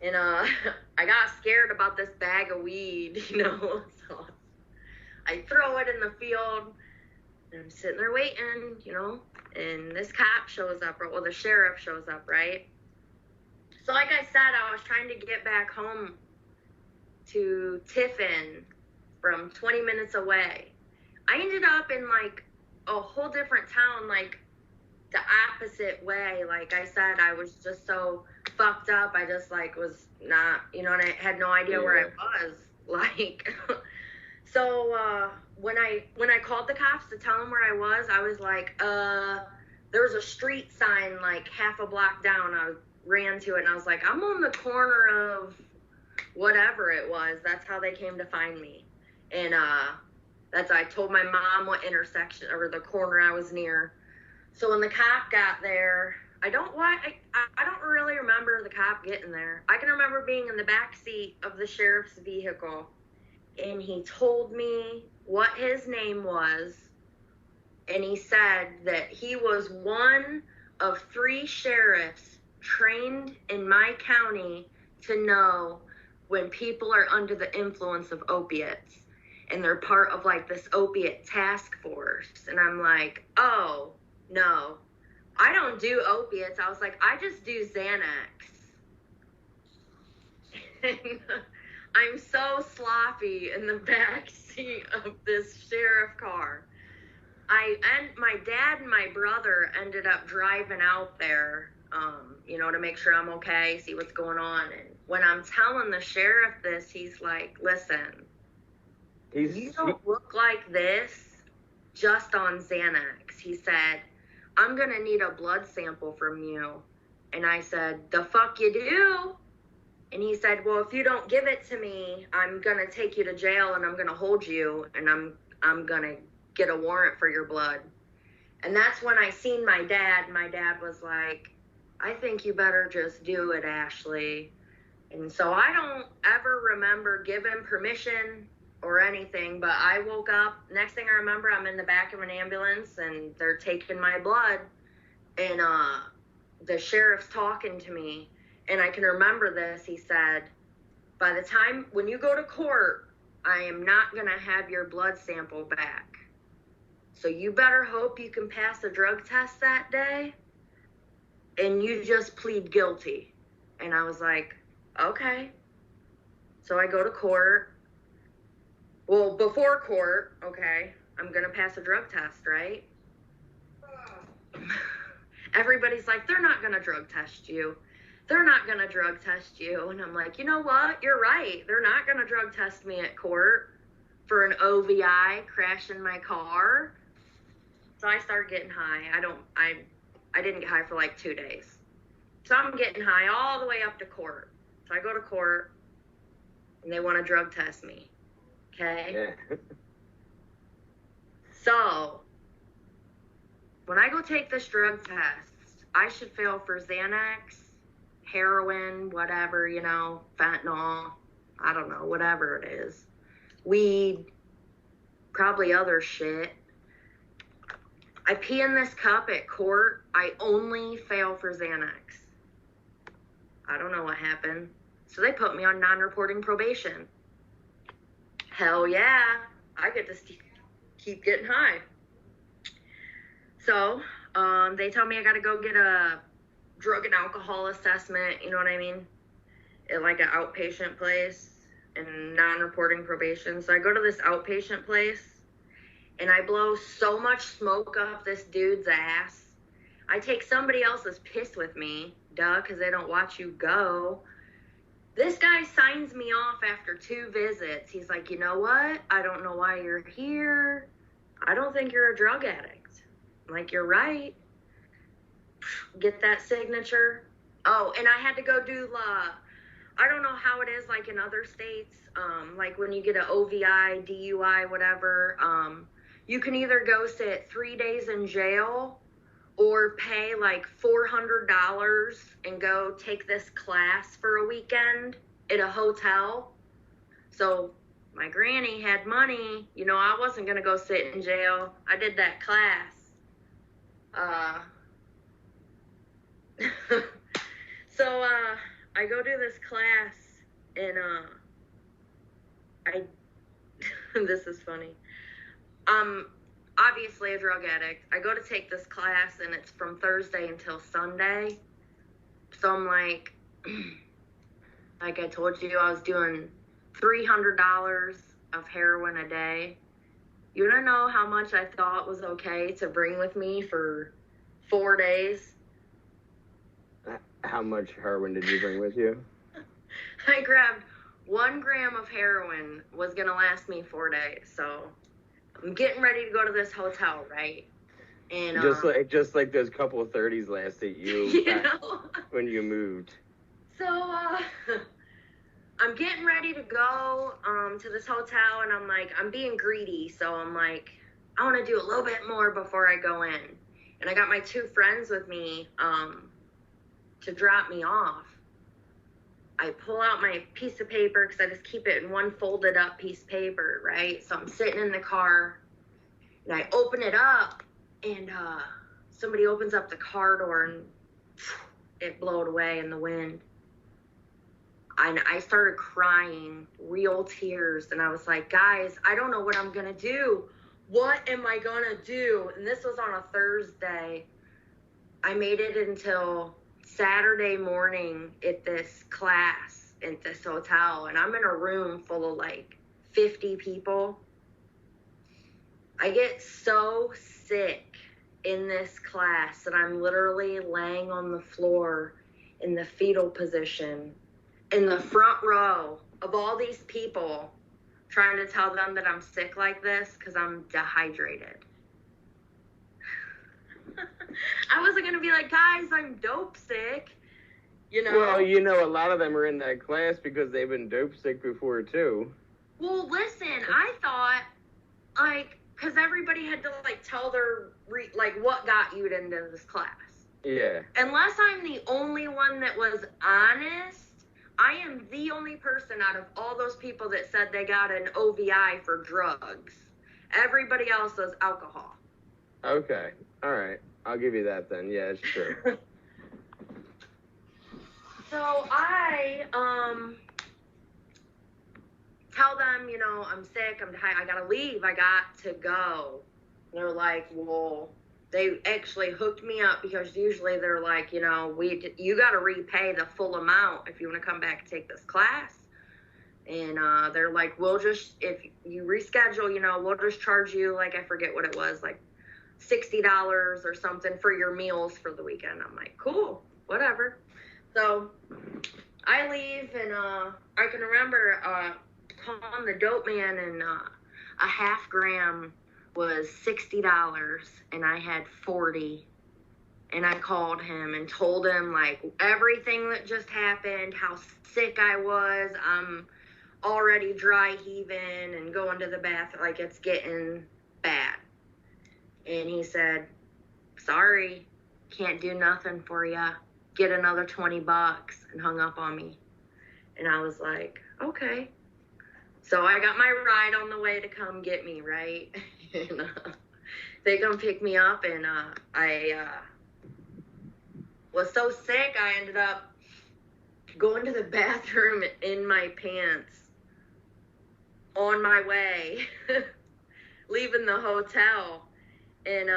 And I got scared about this bag of weed, you know. So I throw it in the field, and I'm sitting there waiting, you know. And this cop shows up, or well, the sheriff shows up, right? So like I said, I was trying to get back home to Tiffin from 20 minutes away. I ended up in like a whole different town, like the opposite way. Like I said, I was just so fucked up. I just like was not, you know, and I had no idea where I was. Like, so when I called the cops to tell them where I was like, there was a street sign like half a block down. I ran to it and I was like, I'm on the corner of whatever it was. That's how they came to find me. And I told my mom what intersection or the corner I was near. So when the cop got there, I don't really remember the cop getting there. I can remember being in the back seat of the sheriff's vehicle, and he told me what his name was, and he said that he was one of 3 sheriffs trained in my county to know when people are under the influence of opiates, and they're part of like this opiate task force. And I'm like, oh, no, I don't do opiates. I was like, I just do Xanax. And I'm so sloppy in the back seat of this sheriff car. My dad and my brother ended up driving out there, you know, to make sure I'm okay, see what's going on. And when I'm telling the sheriff this, he's like, listen, you don't look like this just on Xanax. He said, I'm going to need a blood sample from you And I said, the fuck you do? And he said, well, if you don't give it to me, I'm going to take you to jail and I'm going to hold you and I'm going to get a warrant for your blood. And that's when I seen my dad. My dad was like, I think you better just do it, Ashlee. And so I don't ever remember giving permission or anything, but I woke up. Next thing I remember, I'm in the back of an ambulance and they're taking my blood. And the sheriff's talking to me. And I can remember this. He said, by the time when you go to court, I am not going to have your blood sample back. So you better hope you can pass a drug test that day and you just plead guilty. And I was like, okay. So I go to court. Well, before court, okay, I'm going to pass a drug test, right? Everybody's like, they're not going to drug test you. They're not going to drug test you. And I'm like, you know what? You're right. They're not going to drug test me at court for an OVI, crashing my car. So I started getting high. I didn't get high for like 2 days. So I'm getting high all the way up to court. So I go to court and they want to drug test me. Okay? Yeah. So when I go take this drug test, I should fail for Xanax, heroin, whatever, you know, fentanyl, I don't know, whatever it is. Weed, probably other shit. I pee in this cup at court. I only fail for Xanax. I don't know what happened. So they put me on non-reporting probation. Hell yeah. I get to keep getting high. So they tell me I got to go get a drug and alcohol assessment, you know what I mean? At like an outpatient place and non-reporting probation. So I go to this outpatient place and I blow so much smoke up this dude's ass. I take somebody else's piss with me, because they don't watch you go. This guy signs me off after 2 visits. He's like, you know what? I don't know why you're here. I don't think you're a drug addict. I'm like, you're right. Get that signature. Oh, and I had to go do I don't know how it is like in other states, like when you get an OVI, DUI, whatever, you can either go sit 3 days in jail or pay like $400 and go take this class for a weekend at a hotel. So my granny had money, you know, I wasn't going to go sit in jail. I did that class. So I go do this class and this is funny. Obviously a drug addict. I go to take this class and it's from Thursday until Sunday. So I'm like I told you, I was doing $300 of heroin a day. You don't know how much I thought was okay to bring with me for 4 days. How much heroin did you bring with you? I grabbed 1 gram of heroin, was going to last me 4 days. So I'm getting ready to go to this hotel, right? And just like those couple of 30s lasted you, when you moved. So I'm getting ready to go to this hotel, and I'm like, I'm being greedy. So I'm like, I want to do a little bit more before I go in. And I got my 2 friends with me to drop me off. I pull out my piece of paper because I just keep it in one folded up piece of paper, right? So I'm sitting in the car and I open it up and somebody opens up the car door and it blowed away in the wind. And I started crying, real tears. And I was like, guys, I don't know what I'm going to do. What am I going to do? And this was on a Thursday. I made it until Saturday morning at this class at this hotel, and I'm in a room full of like 50 people. I get so sick in this class that I'm literally laying on the floor in the fetal position in the front row of all these people, trying to tell them that I'm sick like this because I'm dehydrated. I wasn't going to be like, guys, I'm dope sick. you know? Well, you know, a lot of them are in that class because they've been dope sick before, too. Well, listen, I thought, like, because everybody had to, like, tell their, what got you into this class. Yeah. Unless I'm the only one that was honest, I am the only person out of all those people that said they got an OVI for drugs. Everybody else was alcohol. Okay. All right. I'll give you that then. Yeah, it's true. So I tell them, you know, I'm sick, I gotta leave, I got to go. They're like, well, they actually hooked me up because usually they're like, you know, you gotta repay the full amount if you want to come back and take this class. And they're like, we'll just, if you reschedule, you know, we'll just charge you, like, I forget what it was, like $60 or something for your meals for the weekend. I'm like, cool, whatever. So I leave, and I can remember calling the dope man, and a half gram was $60, and I had 40. And I called him and told him, like, everything that just happened, how sick I was. I'm already dry heaving and going to the bathroom, like, it's getting bad. And he said, sorry, can't do nothing for you. Get another $20, and hung up on me. And I was like, okay. So I got my ride on the way to come get me, right? And they come pick me up, and I was so sick, I ended up going to the bathroom in my pants on my way, leaving the hotel. And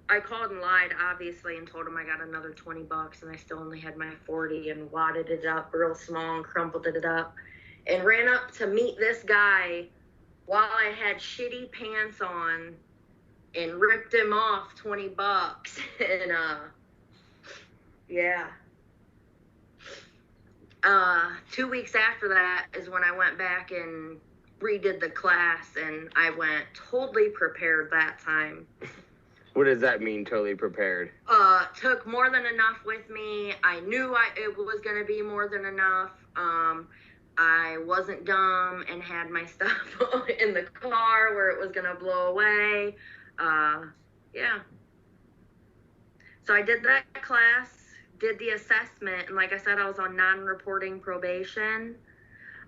I called and lied, obviously, and told him I got another $20, and I still only had my 40, and wadded it up real small and crumpled it up, and ran up to meet this guy while I had shitty pants on, and ripped him off $20. And yeah. 2 weeks after that is when I went back and redid the class, and I went totally prepared that time. What does that mean, totally prepared? Took more than enough with me. I knew it was going to be more than enough. I wasn't dumb and had my stuff in the car where it was going to blow away. Yeah. So I did that class, did the assessment, and like I said, I was on non-reporting probation.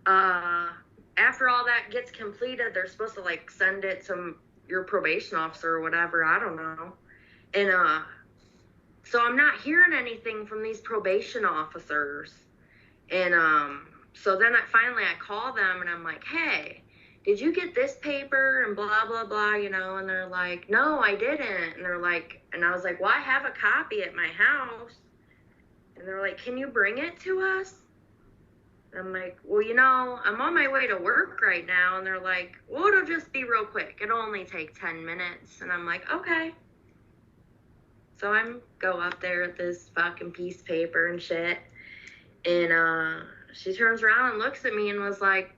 After all that gets completed, they're supposed to, like, send it to your probation officer or whatever, I don't know. And so I'm not hearing anything from these probation officers. And so then I call them, and I'm like, hey, did you get this paper and blah blah blah, you know? And they're like, no, I didn't. And they're like, and I was like, well, I have a copy at my house. And they're like, can you bring it to us? I'm like, well, you know, I'm on my way to work right now. And they're like, well, it'll just be real quick. It'll only take 10 minutes. And I'm like, okay. So I go up there with this fucking piece of paper and shit. And she turns around and looks at me and was like,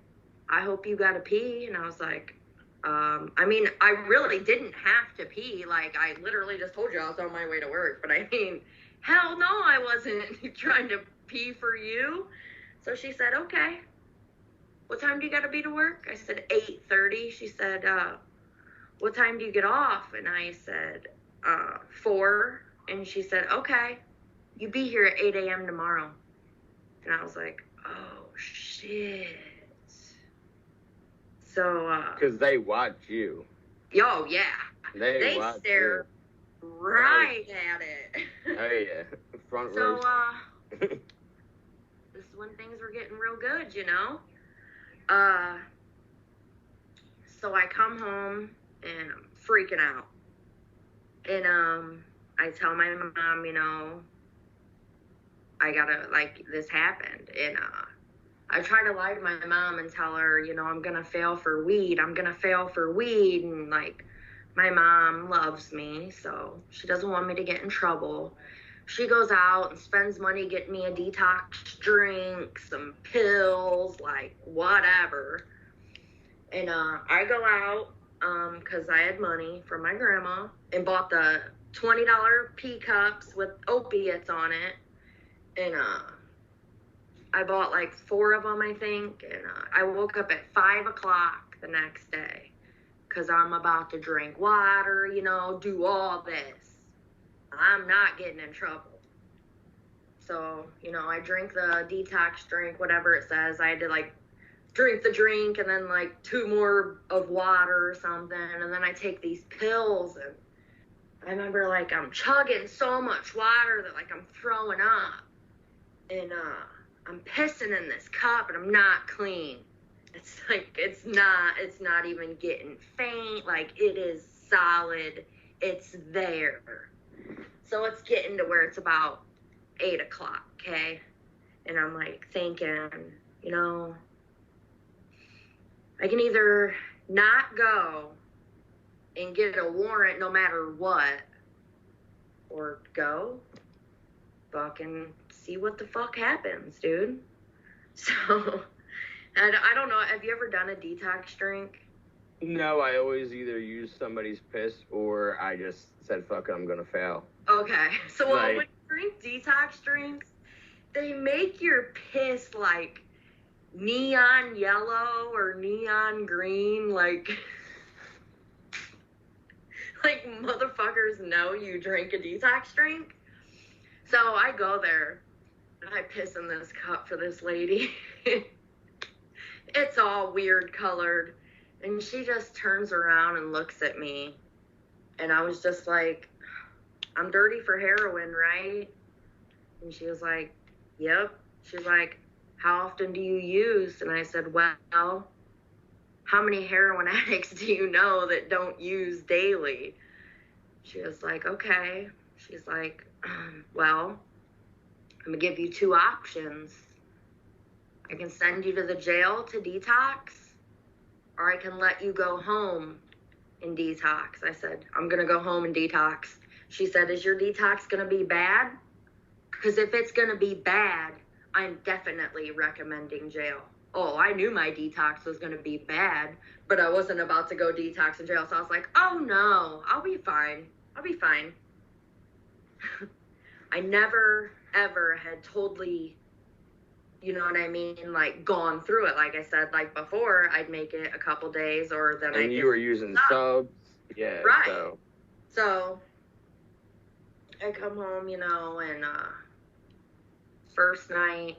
I hope you got to pee. And I was like, I mean, I really didn't have to pee. Like, I literally just told you I was on my way to work. But I mean, hell no, I wasn't trying to pee for you. So she said, okay, what time do you got to be to work? I said, 8:30. She said, what time do you get off? And I said, 4. And she said, okay, you be here at 8 a.m. tomorrow. And I was like, oh, shit. So, because they watch you. Oh, yeah. They stare right at it. Oh, yeah. Front row. So, this is when things were getting real good, you know? So I come home, and I'm freaking out. And, I tell my mom, you know, I gotta, like, this happened. And, I try to lie to my mom and tell her, you know, I'm gonna fail for weed. And, like, my mom loves me, so she doesn't want me to get in trouble. She goes out and spends money getting me a detox drink, some pills, like, whatever. And I go out because I had money from my grandma and bought the $20 pea cups with opiates on it. And I bought like 4 of them, I think. And I woke up at 5 o'clock the next day because I'm about to drink water, you know, do all this. I'm not getting in trouble. So, you know, I drink the detox drink, whatever it says. I had to like drink the drink and then like 2 more of water or something. And then I take these pills, and I remember like I'm chugging so much water that like I'm throwing up. And I'm pissing in this cup and I'm not clean. It's like, it's not even getting faint. Like, it is solid. It's there. So it's getting to where it's about 8 o'clock, okay? And I'm like thinking, you know, I can either not go and get a warrant no matter what, or go fucking see what the fuck happens, dude. So, I don't know. Have you ever done a detox drink? No, I always either use somebody's piss or I just said, fuck it, I'm going to fail. Okay. So, well, Like, when you drink detox drinks, they make your piss like neon yellow or neon green. Like motherfuckers know you drink a detox drink. So I go there and I piss in this cup for this lady. It's all weird colored. And she just turns around and looks at me. And I was just like, I'm dirty for heroin, right? And she was like, yep. She's like, how often do you use? And I said, well, how many heroin addicts do you know that don't use daily? She was like, okay. She's like, well, I'm going to give you 2 options. I can send you to the jail to detox, or I can let you go home and detox. I said, I'm going to go home and detox. She said, is your detox going to be bad? Because if it's going to be bad, I'm definitely recommending jail. Oh, I knew my detox was going to be bad, but I wasn't about to go detox in jail. So I was like, oh no, I'll be fine. I'll be fine. I never, ever had totally, you know what I mean, like gone through it. Like I said, like before, I'd make it a couple days, or then and you were using subs. Yeah. Right. So I come home, you know, and first night,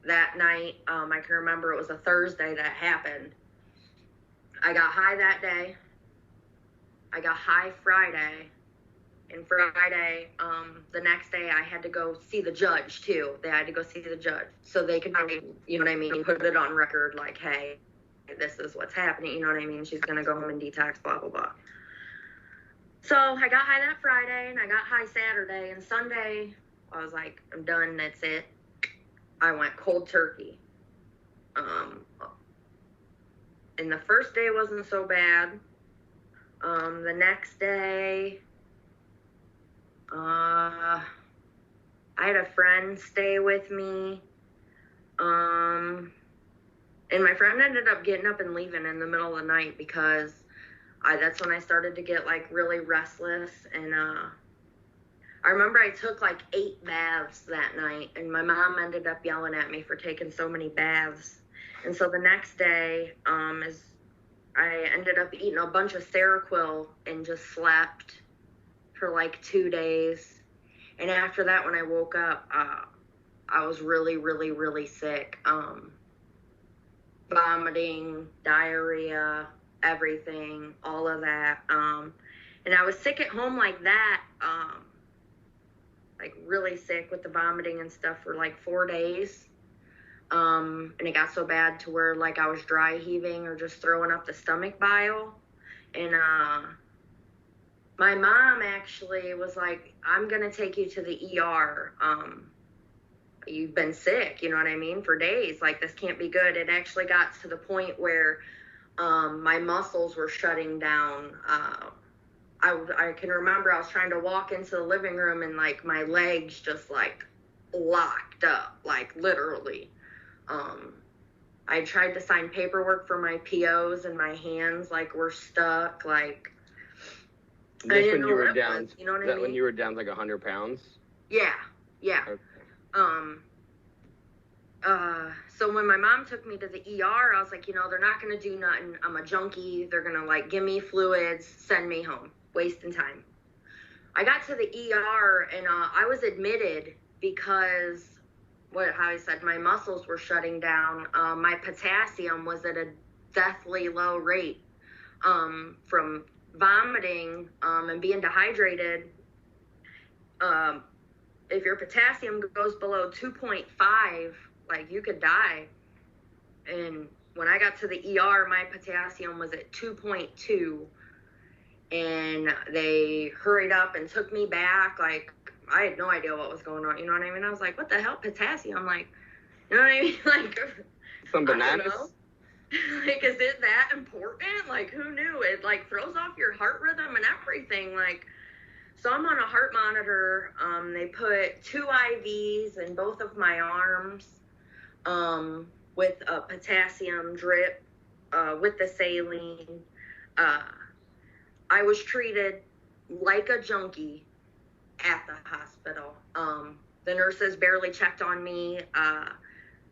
that night, I can remember it was a Thursday that happened. I got high that day. I got high Friday. And Friday, the next day, I had to go see the judge, too. They had to go see the judge. So they could, you know what I mean, put it on record, like, hey, this is what's happening, you know what I mean? She's going to go home and detox, blah, blah, blah. So I got high that Friday, and I got high Saturday. And Sunday, I was like, I'm done, that's it. I went cold turkey. And the first day wasn't so bad. The next day, I had a friend stay with me. And my friend ended up getting up and leaving in the middle of the night because that's when I started to get like really restless. And I remember I took like 8 baths that night, and my mom ended up yelling at me for taking so many baths. And so the next day, I ended up eating a bunch of Seroquel and just slept for like 2 days. And after that, when I woke up, I was really, really, really sick. Vomiting, diarrhea, everything, all of that. And I was sick at home like that, like really sick with the vomiting and stuff for like 4 days. And it got so bad to where like I was dry heaving or just throwing up the stomach bile. And my mom actually was like, I'm going to take you to the ER. You've been sick, you know what I mean, for days. Like, this can't be good. It actually got to the point where my muscles were shutting down. I can remember I was trying to walk into the living room and like my legs just like locked up, like literally. I tried to sign paperwork for my POs and my hands like were stuck. Like, that's when you were down. Was, you know what I mean? When you were down like 100 pounds? Yeah. Okay. So when my mom took me to the ER, I was like, they're not going to do nothing. I'm a junkie. They're going to like give me fluids, send me home, wasting time. I got to the ER and I was admitted because how I said, my muscles were shutting down. My potassium was at a deathly low rate from vomiting and being dehydrated. If your potassium goes below 2.5, like you could die. And when I got to the ER, my potassium was at 2.2, and they hurried up and took me back. Like, I had no idea what was going on. You know what I mean? I was like, what the hell, potassium? Like, you know what I mean? Like, some bananas. Like, is it that important? Like, who knew? It like throws off your heart rhythm and everything. Like, so I'm on a heart monitor. They put 2 IVs in both of my arms with a potassium drip with the saline. I was treated like a junkie at the hospital. The nurses barely checked on me.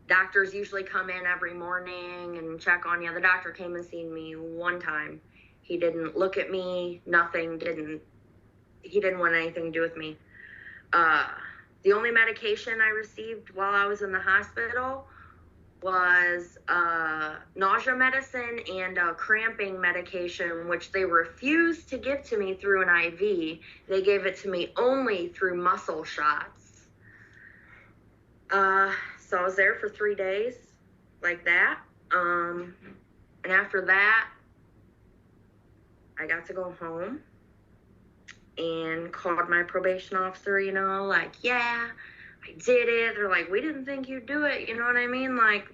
Doctors usually come in every morning and check on you. The doctor came and seen me one time. He didn't look at me, nothing, he didn't want anything to do with me. The only medication I received while I was in the hospital was nausea medicine and cramping medication, which they refused to give to me through an IV. They gave it to me only through muscle shots. So I was there for 3 days like that. And after that, I got to go home and called my probation officer, like, yeah, I did it. They're like, we didn't think you'd do it. You know what I mean? Like,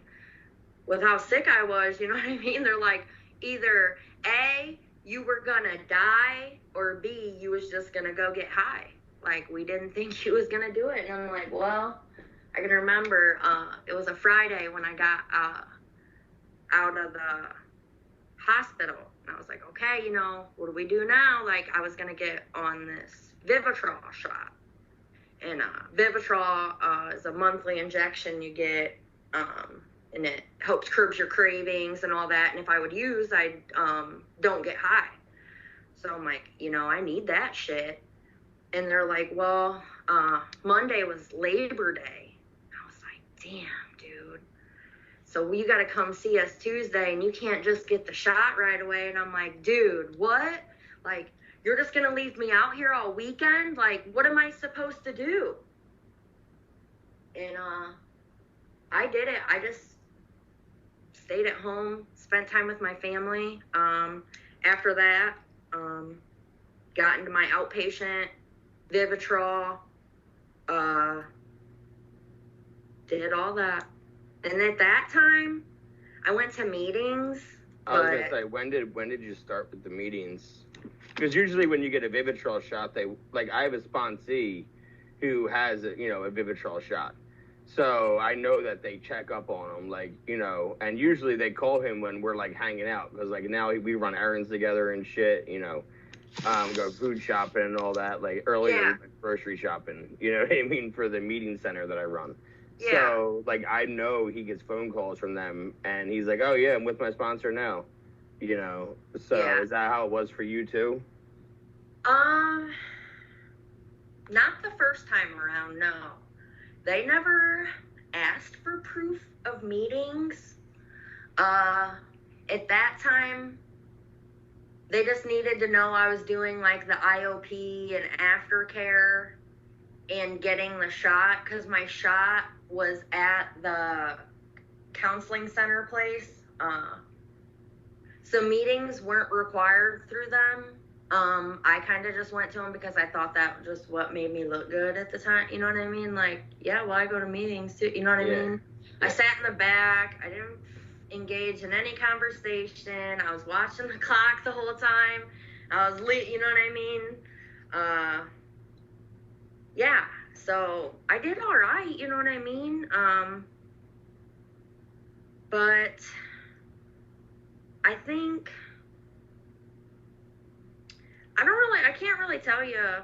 with how sick I was, you know what I mean? They're like, either A, you were gonna die, or B, you was just gonna go get high. Like, we didn't think you was gonna do it. And I'm like, well, I can remember it was a Friday when I got out of the hospital. And I was like, okay, what do we do now? Like, I was going to get on this Vivitrol shot. And Vivitrol is a monthly injection you get, and it helps curbs your cravings and all that. And if I would use, I don't get high. So I'm like, I need that shit. And they're like, well, Monday was Labor Day. I was like, damn, dude. So you got to come see us Tuesday, and you can't just get the shot right away. And I'm like, dude, what? Like, you're just going to leave me out here all weekend? Like, what am I supposed to do? And I did it. I just stayed at home, spent time with my family. After that, got into my outpatient, Vivitrol, did all that. And at that time, I went to meetings. I was gonna say, when did you start with the meetings? Because usually when you get a Vivitrol shot, I have a sponsee who has a Vivitrol shot, so I know that they check up on him, and usually they call him when we're like hanging out, because like now we run errands together and shit, go food shopping and all that. Like earlier, we went grocery shopping, you know what I mean, for the meeting center that I run. Yeah. So, like, I know he gets phone calls from them, and he's like, oh, yeah, I'm with my sponsor now, So, is that how it was for you, too? Not the first time around, no. They never asked for proof of meetings. At that time, they just needed to know I was doing, like, the IOP and aftercare and getting the shot, because my shot was at the counseling center place. So meetings weren't required through them. I kind of just went to them because I thought that was just what made me look good at the time. You know what I mean? Like, yeah, well, I go to meetings too. You know what I mean? I sat in the back. I didn't engage in any conversation. I was watching the clock the whole time. I was you know what I mean? Yeah, so I did all right, you know what I mean? But I think, I can't really tell you,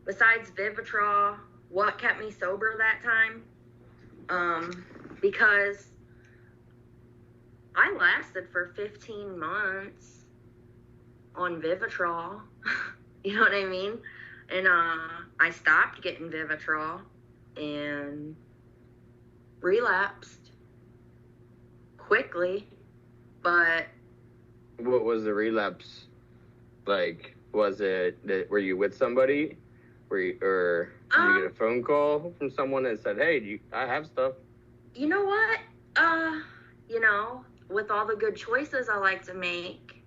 besides Vivitrol, what kept me sober that time. Because I lasted for 15 months on Vivitrol. You know what I mean? And I stopped getting Vivitrol and relapsed quickly. But what was the relapse like? Was it that, were you with somebody? Or did you get a phone call from someone that said, "Hey, I have stuff"? You know what? You know, with all the good choices I like to make,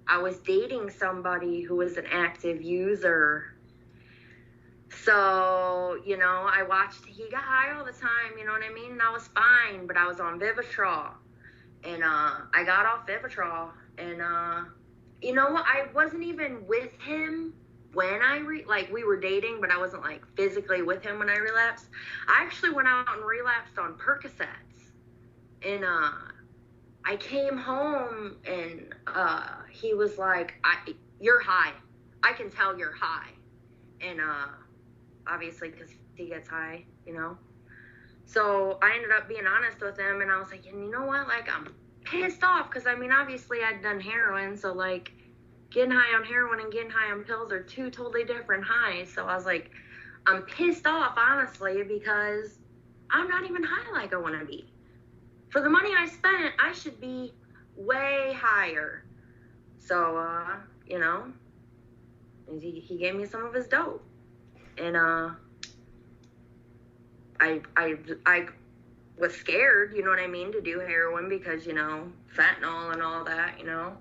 I was dating somebody who was an active user. So, you know, I watched, he got high all the time, you know what I mean? And I was fine, but I was on Vivitrol. And I got off Vivitrol. And, you know, I wasn't even with him when we were dating, but I wasn't, like, physically with him when I relapsed. I actually went out and relapsed on Percocets. And, I came home and he was like, "You're high. I can tell you're high." And obviously, because he gets high, you know. So I ended up being honest with him, and I was like, "And you know what? Like, I'm pissed off because I mean, obviously, I'd done heroin, so like, getting high on heroin and getting high on pills are two totally different highs." So I was like, "I'm pissed off, honestly, because I'm not even high like I want to be. For the money I spent, I should be way higher." So, you know, he gave me some of his dope. And I was scared, you know what I mean, to do heroin because, you know, fentanyl and all that, you know.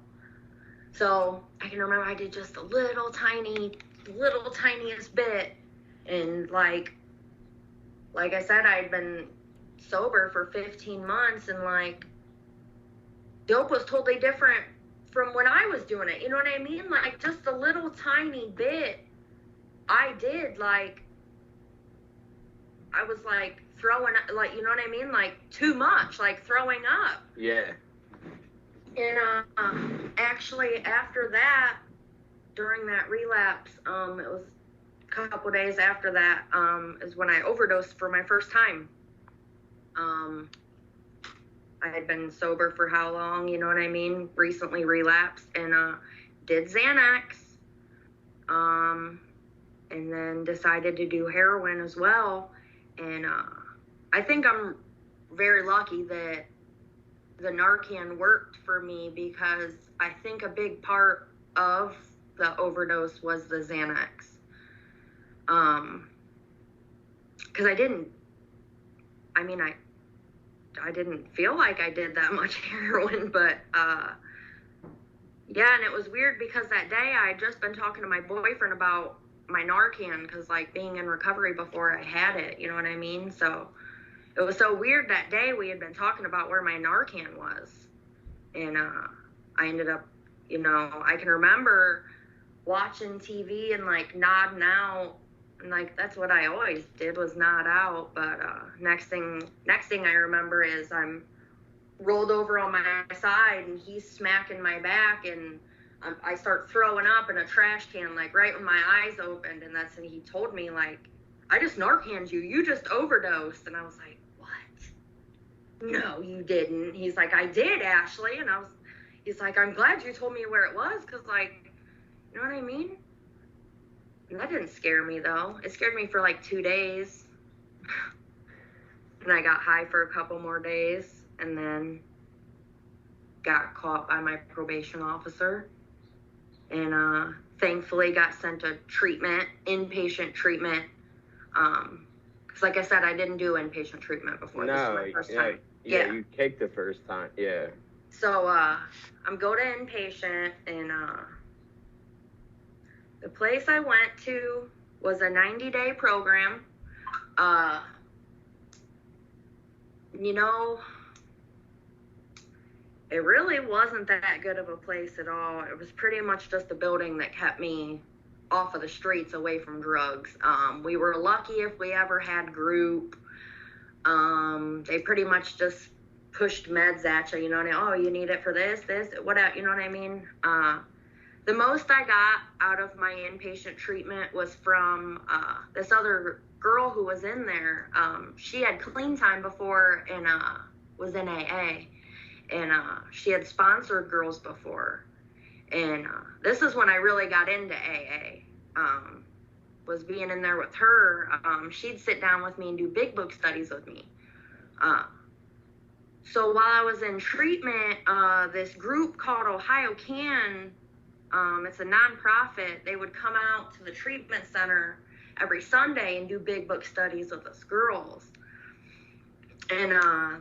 So I can remember I did just a little tiniest bit. And like I said, I'd been sober for 15 months, and like, dope was totally different from when I was doing it, you know what I mean? Like, just a little tiny bit I did, like, I was like throwing, like, you know what I mean? Like, too much, like throwing up. Yeah. And actually after that, during that relapse, it was a couple days after that, is when I overdosed for my first time. I had been sober for how long, you know what I mean? Recently relapsed, and did Xanax, and then decided to do heroin as well. And I think I'm very lucky that the Narcan worked for me, because I think a big part of the overdose was the Xanax. Because I didn't feel like I did that much heroin, but yeah, and it was weird because that day I had just been talking to my boyfriend about my Narcan, because like being in recovery before I had it, you know what I mean? So it was so weird that day we had been talking about where my Narcan was. And I ended up, you know, I can remember watching TV and like nodding out. And like, that's what I always did, was nod out. But next thing I remember is I'm rolled over on my side and he's smacking my back, and I start throwing up in a trash can, like right when my eyes opened. And that's when he told me, like, "I just Narcaned you. You just overdosed." And I was like, "What? No, you didn't." He's like, "I did, Ashley." And he's like, "I'm glad you told me where it was, because like, you know what I mean?" And that didn't scare me, though. It scared me for like 2 days. And I got high for a couple more days, and then got caught by my probation officer. And thankfully got sent to treatment, inpatient treatment. Because like I said, I didn't do inpatient treatment before. This was my first time. Yeah, you caked the first time. Yeah. So I'm go to inpatient, and the place I went to was a 90-day program. You know, it really wasn't that good of a place at all. It was pretty much just a building that kept me off of the streets, away from drugs. We were lucky if we ever had group. They pretty much just pushed meds at you, you know what I mean? Oh, you need it for this, whatever, you know what I mean? The most I got out of my inpatient treatment was from this other girl who was in there, she had clean time before and was in AA, and she had sponsored girls before, and this is when I really got into AA. Was being in there with her. She'd sit down with me and do big book studies with me. So while I was in treatment, this group called OhioCan, it's a nonprofit, they would come out to the treatment center every Sunday and do big book studies with us girls. And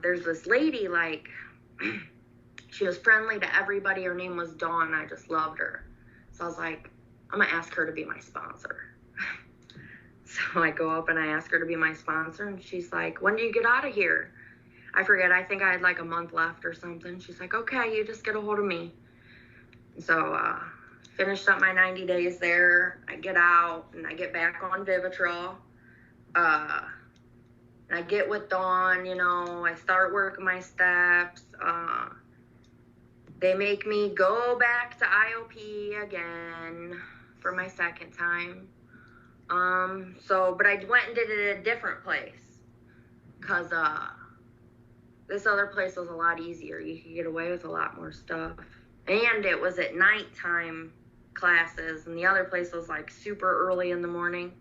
there's this lady, like, she was friendly to everybody. Her name was Dawn. I just loved her. So I was like, I'm going to ask her to be my sponsor. So I go up and I ask her to be my sponsor, and she's like, when do you get out of here? I forget. I think I had like a month left or something. She's like, okay, you just get a hold of me. So finished up my 90 days there. I get out and I get back on Vivitrol. I get with Dawn, you know, I start working my steps. They make me go back to IOP again for my second time. But I went and did it at a different place, because this other place was a lot easier. You could get away with a lot more stuff. And it was at nighttime classes, and the other place was like super early in the morning.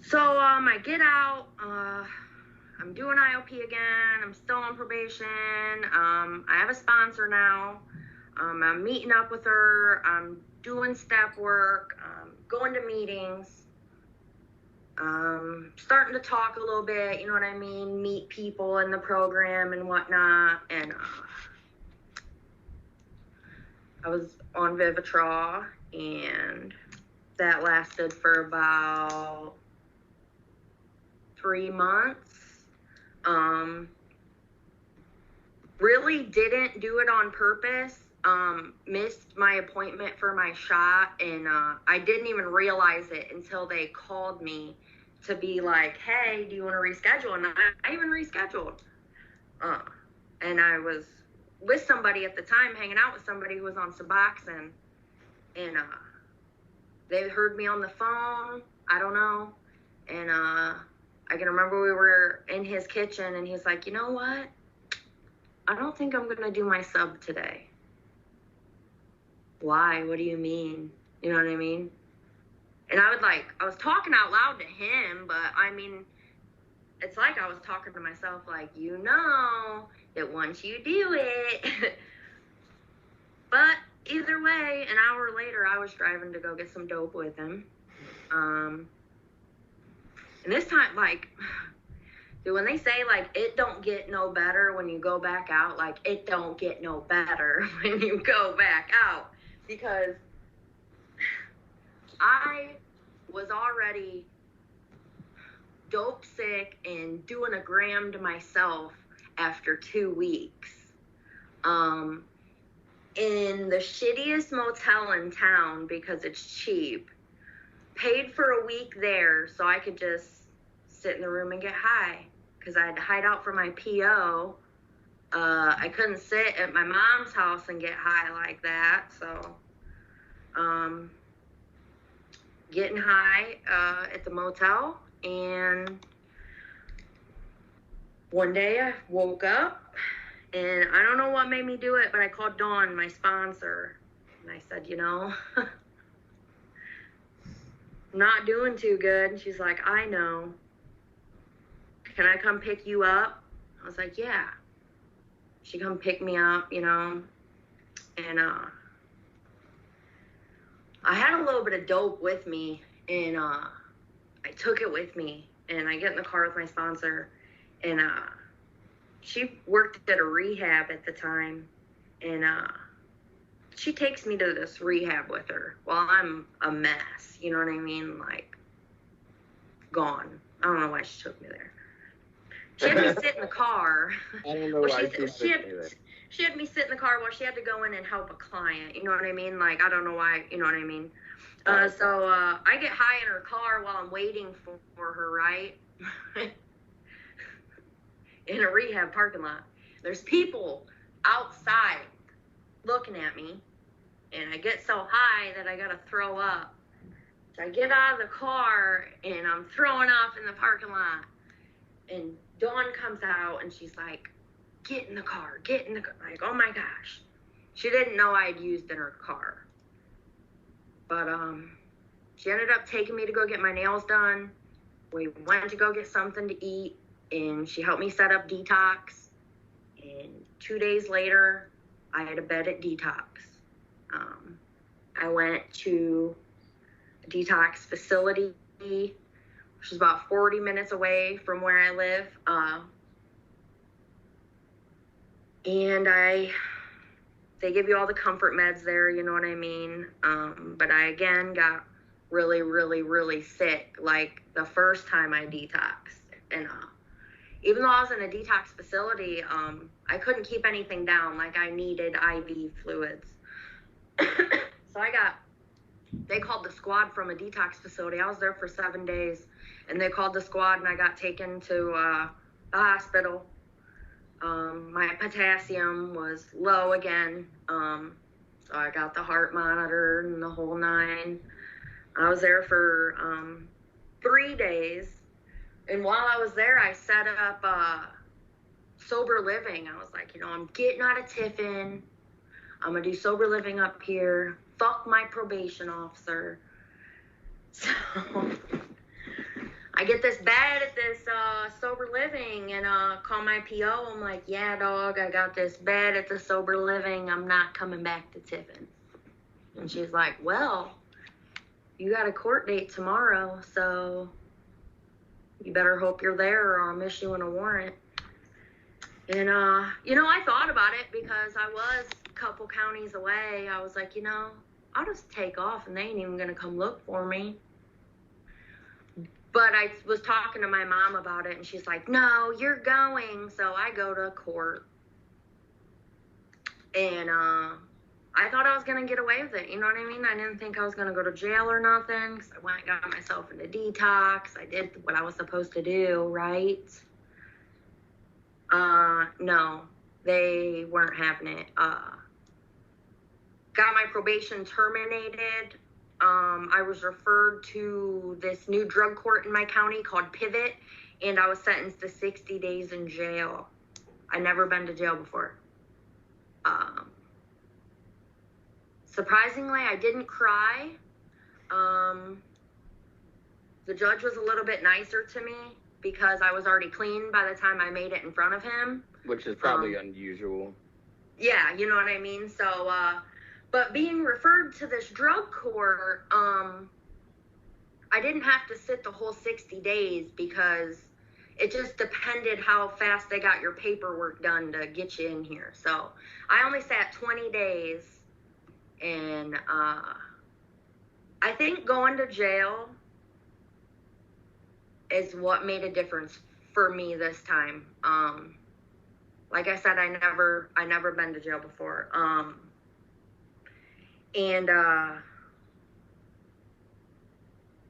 So I get out, I'm doing IOP again, I'm still on probation, I have a sponsor now, I'm meeting up with her, I'm doing step work, going to meetings, starting to talk a little bit, you know what I mean, meet people in the program and whatnot, and I was on Vivitrol, and that lasted for about 3 months. Really didn't do it on purpose. Missed my appointment for my shot, and I didn't even realize it until they called me to be like, hey, do you want to reschedule? And I even rescheduled. And I was with somebody at the time, hanging out with somebody who was on Suboxone, and they heard me on the phone, I don't know, and I can remember we were in his kitchen, and he's like, you know what? I don't think I'm going to do my sub today. Why? What do you mean? You know what I mean? And I was talking out loud to him, but I mean, it's like I was talking to myself, like, you know that once you do it. But either way, an hour later, I was driving to go get some dope with him. And this time, like, dude, when they say, like, it don't get no better when you go back out, like, it don't get no better when you go back out. Because I was already dope sick and doing a gram to myself after 2 weeks. In the shittiest motel in town because it's cheap. Paid for a week there so I could just sit in the room and get high, because I had to hide out for my PO. I couldn't sit at my mom's house and get high like that, so getting high at the motel. And one day I woke up, and I don't know what made me do it, but I called Dawn, my sponsor, and I said, you know, I'm not doing too good. And she's like, I know. Can I come pick you up? I was like, yeah. She come pick me up, you know, and I had a little bit of dope with me, and I took it with me, and I get in the car with my sponsor, and she worked at a rehab at the time, and she takes me to this rehab with her while I'm a mess, you know what I mean, like, gone. I don't know why she took me there. She had me sit in the car. I don't know why she had me sit in the car while she had to go in and help a client. You know what I mean? Like, I don't know why, you know what I mean? So I get high in her car while I'm waiting for her, right? In a rehab parking lot. There's people outside looking at me, and I get so high that I gotta throw up. So I get out of the car and I'm throwing off in the parking lot. And Dawn comes out and she's like, get in the car, get in the car. Like, oh my gosh. She didn't know I'd used in her car. But she ended up taking me to go get my nails done. We went to go get something to eat, and she helped me set up detox. And 2 days later, I had a bed at detox. I went to a detox facility, which is about 40 minutes away from where I live. And they give you all the comfort meds there, you know what I mean? But I, again, got really, really, really sick, like the first time I detoxed. And even though I was in a detox facility, I couldn't keep anything down. Like, I needed IV fluids. So they called the squad from a detox facility. I was there for 7 days, and they called the squad, and I got taken to the hospital. My potassium was low again, so I got the heart monitor and the whole nine. I was there for 3 days, and while I was there, I set up sober living. I was like, I'm getting out of Tiffin. I'm going to do sober living up here. Fuck my probation officer. So I get this bed at this sober living and call my PO. I'm like, yeah, dog, I got this bed at the sober living. I'm not coming back to Tiffin. And she's like, well, you got a court date tomorrow, so you better hope you're there or I'll issue a warrant. And, I thought about it because I was a couple counties away. I was like, I'll just take off and they ain't even going to come look for me. But I was talking to my mom about it, and she's like, no, you're going. So I go to court. And I thought I was going to get away with it. You know what I mean? I didn't think I was going to go to jail or nothing because I went and got myself into detox. I did what I was supposed to do, right? No, they weren't having it. Got my probation terminated. I was referred to this new drug court in my county called Pivot, and I was sentenced to 60 days in jail. I'd never been to jail before. Surprisingly, I didn't cry. The judge was a little bit nicer to me because I was already clean by the time I made it in front of him. Which is probably unusual. Yeah, you know what I mean? So, but being referred to this drug court, I didn't have to sit the whole 60 days because it just depended how fast they got your paperwork done to get you in here. So I only sat 20 days, and I think going to jail is what made a difference for me this time. Like I said, I never been to jail before. And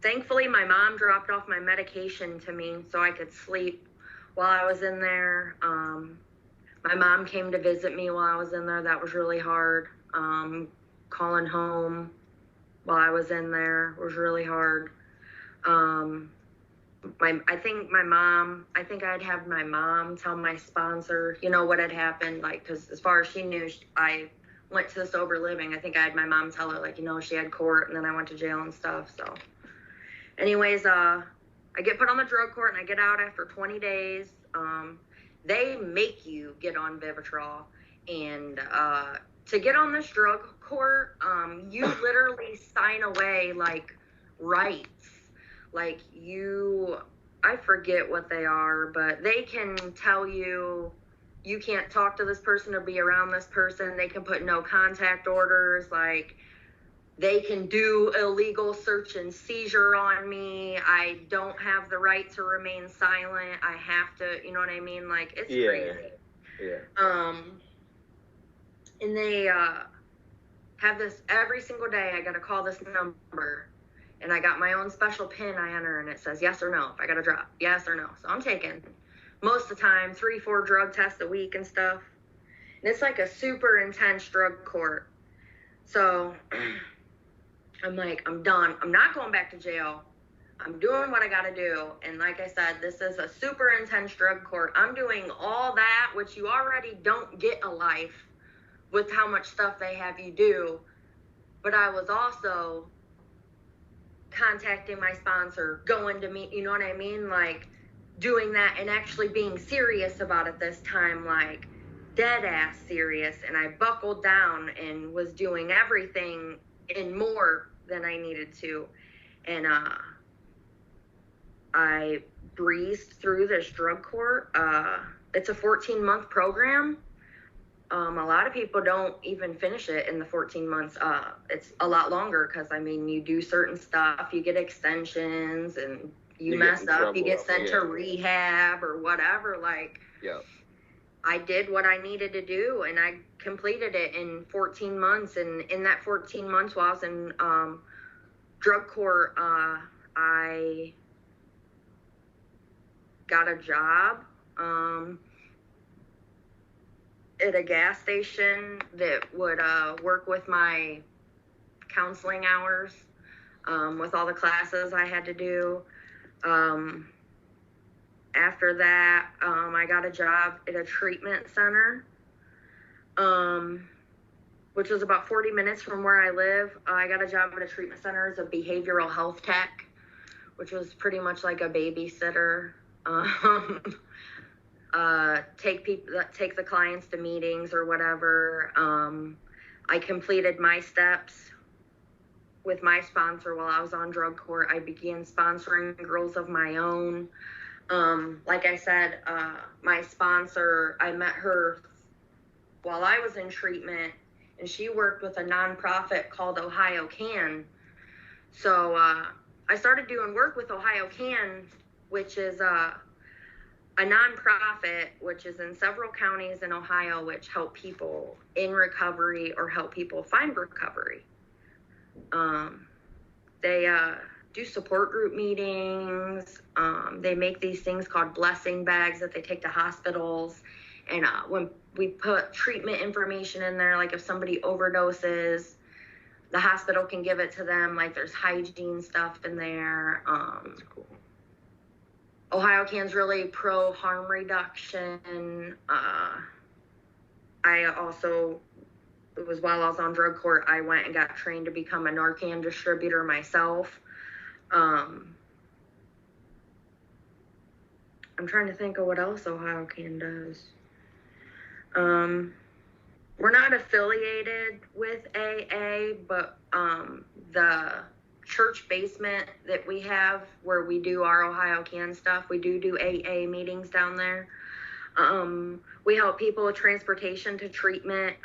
thankfully, my mom dropped off my medication to me so I could sleep while I was in there. My mom came to visit me while I was in there. That was really hard. Calling home while I was in there was really hard. I think I'd have my mom tell my sponsor, what had happened, because as far as she knew, I went to the sober living. I think I had my mom tell her, she had court, and then I went to jail and stuff. So anyways, I get put on the drug court, and I get out after 20 days. They make you get on Vivitrol, and to get on this drug court, you literally sign away, rights. I forget what they are, but they can tell you can't talk to this person or be around this person. They can put no contact orders. They can do illegal search and seizure on me. I don't have the right to remain silent. I have to, you know what I mean? It's crazy. Yeah. And they have this every single day. I got to call this number. And I got my own special pin I enter, and it says yes or no if I got to drop, yes or no. So I'm taking, most of the time, 3-4 drug tests a week and stuff. And it's a super intense drug court. So I'm like, I'm done. I'm not going back to jail. I'm doing what I got to do. And like I said, this is a super intense drug court. I'm doing all that, which you already don't get a life with how much stuff they have you do. But I was also contacting my sponsor, going to meet, you know what I mean? Like doing that and actually being serious about it this time, like dead ass serious. And I buckled down and was doing everything and more than I needed to. And I breezed through this drug court. It's a 14-month program. A lot of people don't even finish it in the 14 months. It's a lot longer because, I mean, you do certain stuff, you get extensions, and you mess up, you get sent to rehab or whatever. Like, yeah. I did what I needed to do, and I completed it in 14 months. And in that 14 months while I was in drug court, I got a job at a gas station that would work with my counseling hours, with all the classes I had to do. After that, I got a job at a treatment center, which was about 40 minutes from where I live. I got a job at a treatment center as a behavioral health tech, which was pretty much like a babysitter. Take the clients to meetings or whatever. I completed my steps with my sponsor while I was on drug court. I began sponsoring girls of my own. Like I said, my sponsor, I met her while I was in treatment, and she worked with a nonprofit called OhioCan. So I started doing work with OhioCan, which is a nonprofit which is in several counties in Ohio, which help people in recovery or help people find recovery. They do support group meetings. They make these things called blessing bags that they take to hospitals. And when we put treatment information in there, like if somebody overdoses, the hospital can give it to them. Like there's hygiene stuff in there. That's cool. OhioCan's really pro harm reduction. I also, it was while I was on drug court, I went and got trained to become a Narcan distributor myself. I'm trying to think of what else OhioCan does. We're not affiliated with AA, but the church basement that we have where we do our OhioCan stuff, we do AA meetings down there. We help people with transportation to treatment.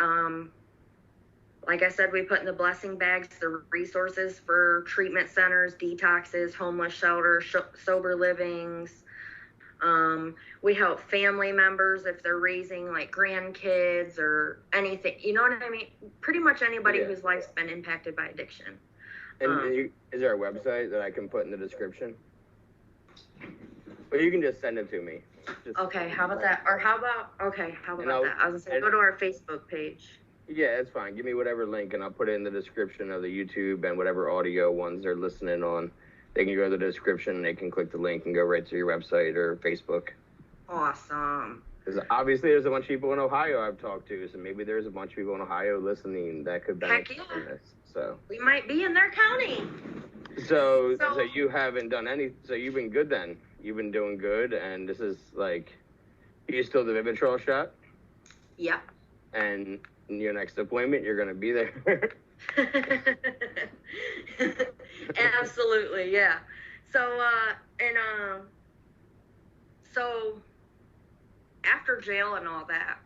Like I said, we put in the blessing bags the resources for treatment centers, detoxes, homeless shelters, sober livings. We help family members if they're raising like grandkids or anything. You know what I mean? Pretty much anybody whose life's been impacted by addiction. And is there a website that I can put in the description? Or you can just send it to me. Okay, how about that? Or how about that? I was gonna say, go to our Facebook page. Yeah, it's fine. Give me whatever link, and I'll put it in the description of the YouTube and whatever audio ones they're listening on. They can go to the description, and they can click the link and go right to your website or Facebook. Awesome. Because obviously there's a bunch of people in Ohio I've talked to, so maybe there's a bunch of people in Ohio listening that could benefit from this. So we might be in their county. So you haven't done any. So you've been good then. You've been doing good, and this is like, you still the Vivitrol shot? Yeah. And in your next appointment, you're gonna be there. Absolutely, yeah. So so after jail and all that,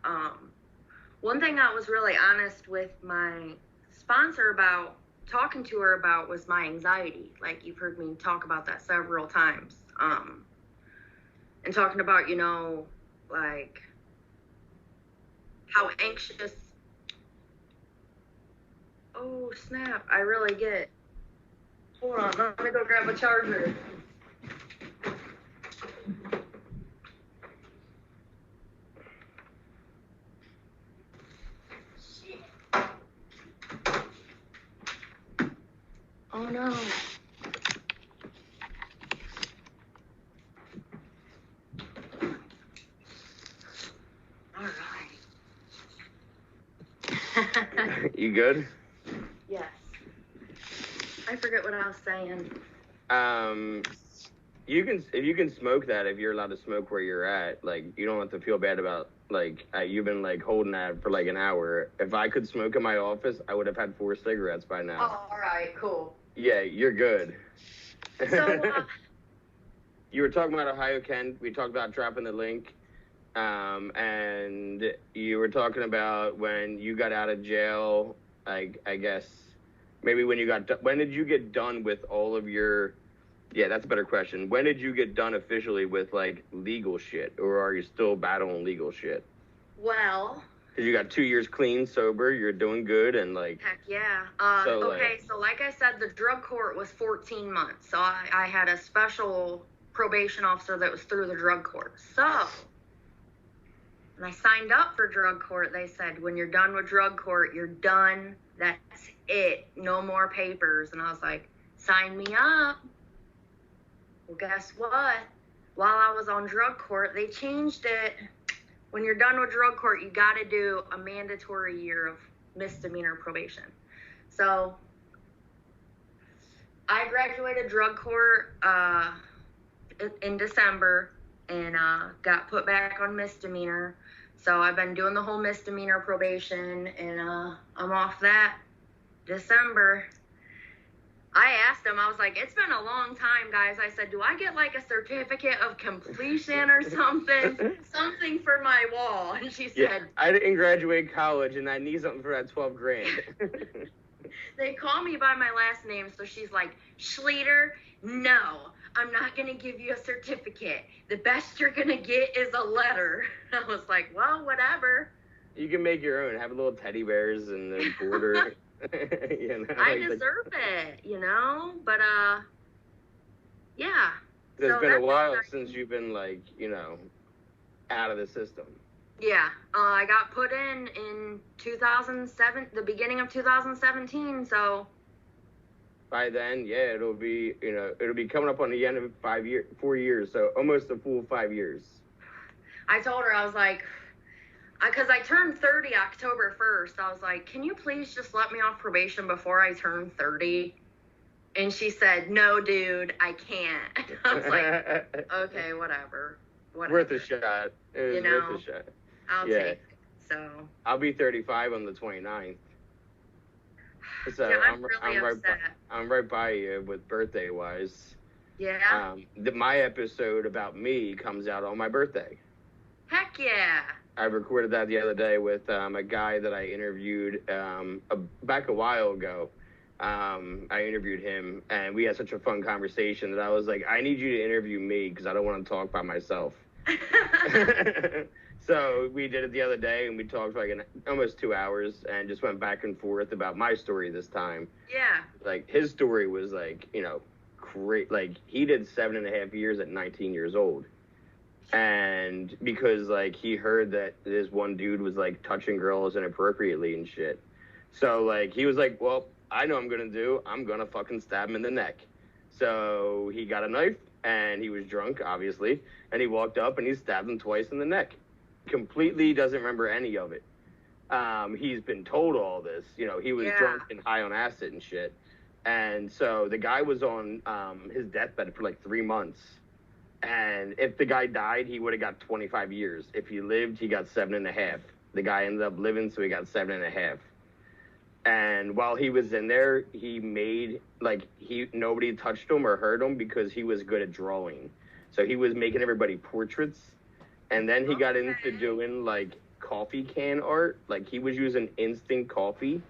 one thing I was really honest with my sponsor about, talking to her about, was my anxiety. Like, you've heard me talk about that several times. And talking about, you know, like how anxious. Oh, snap. I really get. Hold on. Let me go grab a charger. Oh no. All right. You good? Yes. I forget what I was saying. If you can smoke that, if you're allowed to smoke where you're at, like, you don't have to feel bad about, like, you've been, like, holding that for, like, an hour. If I could smoke in my office, I would have had 4 cigarettes by now. Oh, all right, cool. Yeah, you're good. So, you were talking about OhioCan. We talked about dropping the link. And you were talking about when you got out of jail, I guess, maybe when did you get done with all of your, yeah, that's a better question. When did you get done officially with, like, legal shit? Or are you still battling legal shit? well, Because you got 2 years clean, sober, you're doing good, and, like... heck yeah. So, okay, so like I said, the drug court was 14 months. So I had a special probation officer that was through the drug court. So when I signed up for drug court, they said, when you're done with drug court, you're done. That's it. No more papers. And I was like, sign me up. Well, guess what? While I was on drug court, they changed it. When you're done with drug court, you got to do a mandatory year of misdemeanor probation. So I graduated drug court in December and got put back on misdemeanor. So I've been doing the whole misdemeanor probation, and I'm off that December. I asked him, I was like, it's been a long time, guys. I said, do I get like a certificate of completion or something? Something for my wall. And she said, yeah, I didn't graduate college, and I need something for that 12 grand. They call me by my last name, so she's like, Schleter, no, I'm not going to give you a certificate. The best you're going to get is a letter. I was like, well, whatever. You can make your own. Have little teddy bears and the border. You know, I deserve it, you know? But, yeah. It's been a while since you've been, like, you know, out of the system. Yeah. I got put in 2007, the beginning of 2017, so... By then, yeah, it'll be coming up on the end of 4 years, so almost a full 5 years. I told her, I was like, because I turned 30 October 1st, I was like, can you please just let me off probation before I turn 30? And she said, no, dude, I can't. I was like, okay, whatever. Worth a shot. It was worth a shot. I'll take it, so. I'll be 35 on the 29th. So yeah, I'm really upset. I'm right by you with birthday-wise. Yeah? My episode about me comes out on my birthday. Heck yeah. I recorded that the other day with a guy that I interviewed back a while ago. I interviewed him, and we had such a fun conversation that I was like, I need you to interview me because I don't want to talk by myself. So we did it the other day, and we talked for like almost 2 hours and just went back and forth about my story this time. Yeah. Like, his story was like, you know, great. Like, he did 7.5 years at 19 years old. And because, like, he heard that this one dude was, like, touching girls inappropriately and shit. So, like, he was like, well, I know what I'm going to do. I'm going to fucking stab him in the neck. So he got a knife, and he was drunk, obviously. And he walked up, and he stabbed him twice in the neck. Completely doesn't remember any of it. He's been told all this. You know, he was drunk and high on acid and shit. And so the guy was on his deathbed for, like, 3 months. And if the guy died, he would have got 25 years. If he lived, he got 7.5. The guy ended up living, so he got 7.5. And while he was in there, he made, like, nobody touched him or hurt him because he was good at drawing. So he was making everybody portraits. And then he got into doing, like, coffee can art. Like, he was using instant coffee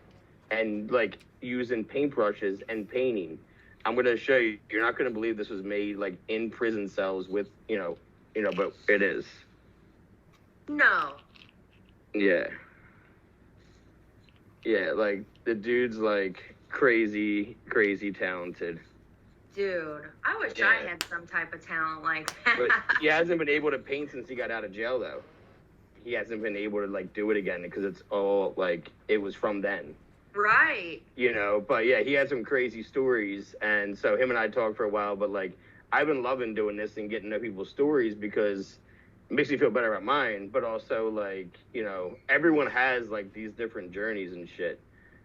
and, like, using paintbrushes and painting. I'm going to show you. You're not going to believe this was made, like, in prison cells with, you know, but it is. No. Yeah. Yeah, like, the dude's, like, crazy, crazy talented. Dude, I wish I had some type of talent like that. But he hasn't been able to paint since he got out of jail, though. He hasn't been able to, like, do it again because it's all, like, it was from then. Right. You know, but yeah, he had some crazy stories, and so him and I talked for a while. But like, I've been loving doing this and getting to know people's stories because it makes me feel better about mine. But also, like, you know, everyone has like these different journeys and shit.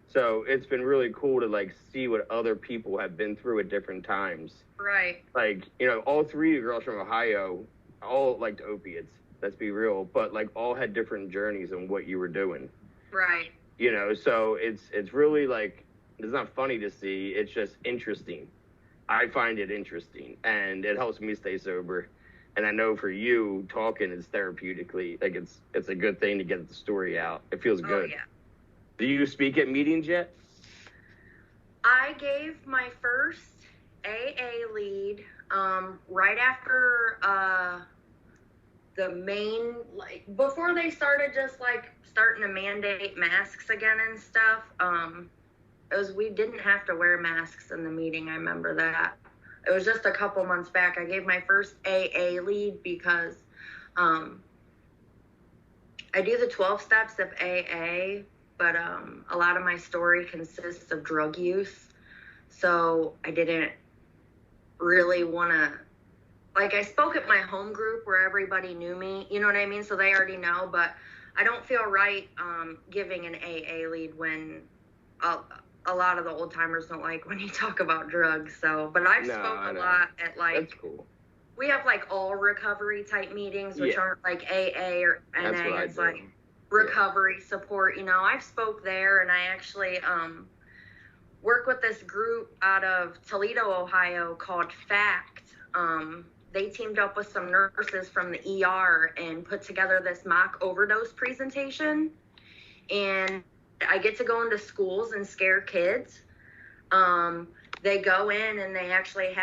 So it's been really cool to like see what other people have been through at different times. Right. Like, you know, all three girls from Ohio all liked opiates. Let's be real, but like all had different journeys on what you were doing. Right. You know, so it's really like, it's not funny to see, it's just interesting. I find it interesting, and it helps me stay sober. And I know for you, talking is therapeutically, like it's a good thing to get the story out. It feels good. Oh, yeah. Do you speak at meetings yet? I gave my first AA lead right after the main, like, before they started just like starting to mandate masks again and stuff. We didn't have to wear masks in the meeting. I remember that. It was just a couple months back. I gave my first AA lead because I do the 12 steps of AA, but a lot of my story consists of drug use. So I didn't really want to, like, I spoke at my home group where everybody knew me, you know what I mean? So they already know, but I don't feel right giving an AA lead when a lot of the old timers don't like when you talk about drugs. So, but I've spoke a lot at, like, that's cool. We have like all recovery type meetings, which aren't like AA or NA. It's like recovery support. You know, I've spoke there, and I actually work with this group out of Toledo, Ohio called FACT. They teamed up with some nurses from the ER and put together this mock overdose presentation. And I get to go into schools and scare kids. They go in and they actually have